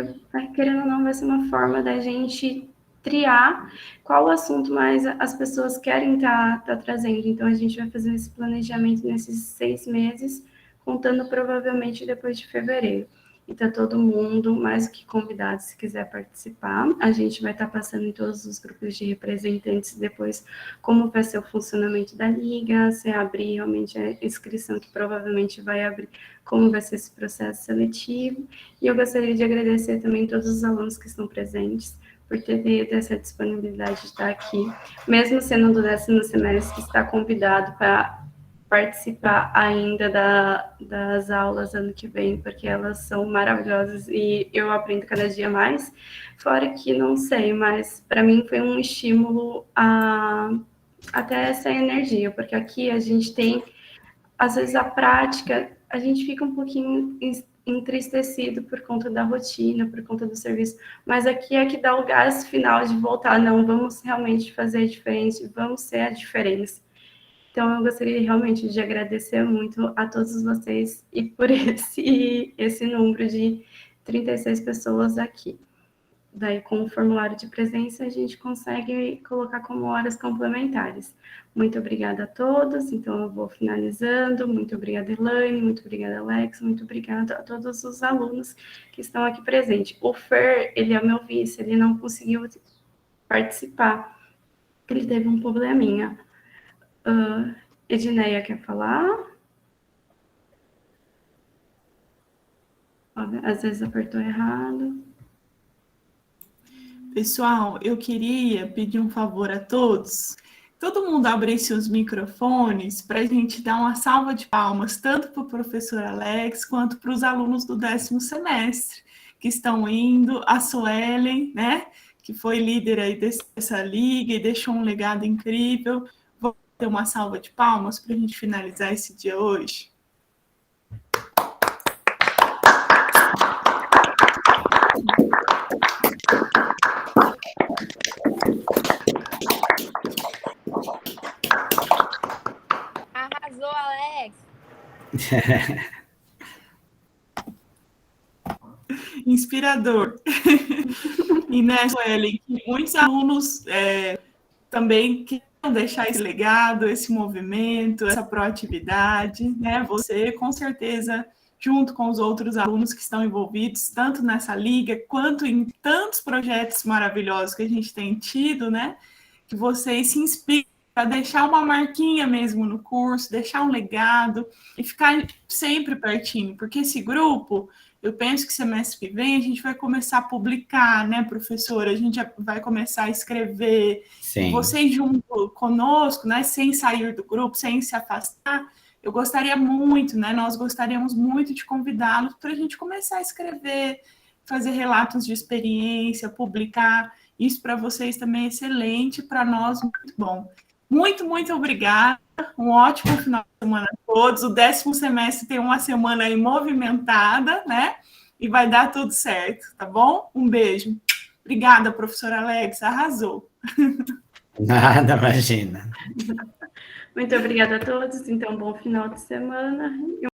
querendo ou não, vai ser uma forma da gente triar qual o assunto mais as pessoas querem estar trazendo. Então, a gente vai fazer esse planejamento nesses 6 meses, contando provavelmente depois de fevereiro. Então, todo mundo, mais do que convidado, se quiser participar, a gente vai estar passando em todos os grupos de representantes depois como vai ser o funcionamento da liga, se abrir realmente a inscrição, que provavelmente vai abrir, como vai ser esse processo seletivo. E eu gostaria de agradecer também todos os alunos que estão presentes, por ter tido essa disponibilidade de estar aqui, mesmo sendo do 10º semestre, está convidado para participar ainda das aulas ano que vem, porque elas são maravilhosas e eu aprendo cada dia mais. Fora que, não sei, mas para mim foi um estímulo até essa energia, porque aqui a gente tem, às vezes, a prática, a gente fica um pouquinho entristecido por conta da rotina, por conta do serviço, mas aqui é que dá o gás final de voltar, não, vamos realmente fazer diferente, vamos ser a diferença. Então, eu gostaria realmente de agradecer muito a todos vocês e por esse número de 36 pessoas aqui. Daí, com o formulário de presença, a gente consegue colocar como horas complementares. Muito obrigada a todos. Então, eu vou finalizando. Muito obrigada, Elaine. Muito obrigada, Alex. Muito obrigada a todos os alunos que estão aqui presentes. O Fer, ele é meu vice, ele não conseguiu participar, porque ele teve um probleminha. Edneia quer falar? Às vezes apertou errado. Pessoal, eu queria pedir um favor a todos. Todo mundo abrisse os microfones para a gente dar uma salva de palmas, tanto para o professor Alex quanto para os alunos do 10º semestre, que estão indo, a Suelen, né, que foi líder aí dessa liga e deixou um legado incrível. Vou ter uma salva de palmas para a gente finalizar esse dia hoje. Arrasou, Alex! Inspirador. E né, Suelen, muitos alunos também queriam deixar esse legado, esse movimento, essa proatividade, né? Você, com certeza, junto com os outros alunos que estão envolvidos, tanto nessa liga, quanto em tantos projetos maravilhosos que a gente tem tido, né? Que vocês se inspiram para deixar uma marquinha mesmo no curso, deixar um legado e ficar sempre pertinho, porque esse grupo, eu penso que semestre que vem a gente vai começar a publicar, né, professora? A gente vai começar a escrever. Sim. Vocês junto conosco, né, sem sair do grupo, sem se afastar, eu gostaria muito, né, nós gostaríamos muito de convidá-los para a gente começar a escrever, fazer relatos de experiência, publicar. Isso para vocês também é excelente, para nós muito bom. Muito, muito obrigada. Um ótimo final de semana a todos. O 10º semestre tem uma semana aí movimentada, né? E vai dar tudo certo, tá bom? Um beijo. Obrigada, professora Alex. Arrasou. Nada, imagina. Muito obrigada a todos. Então, bom final de semana.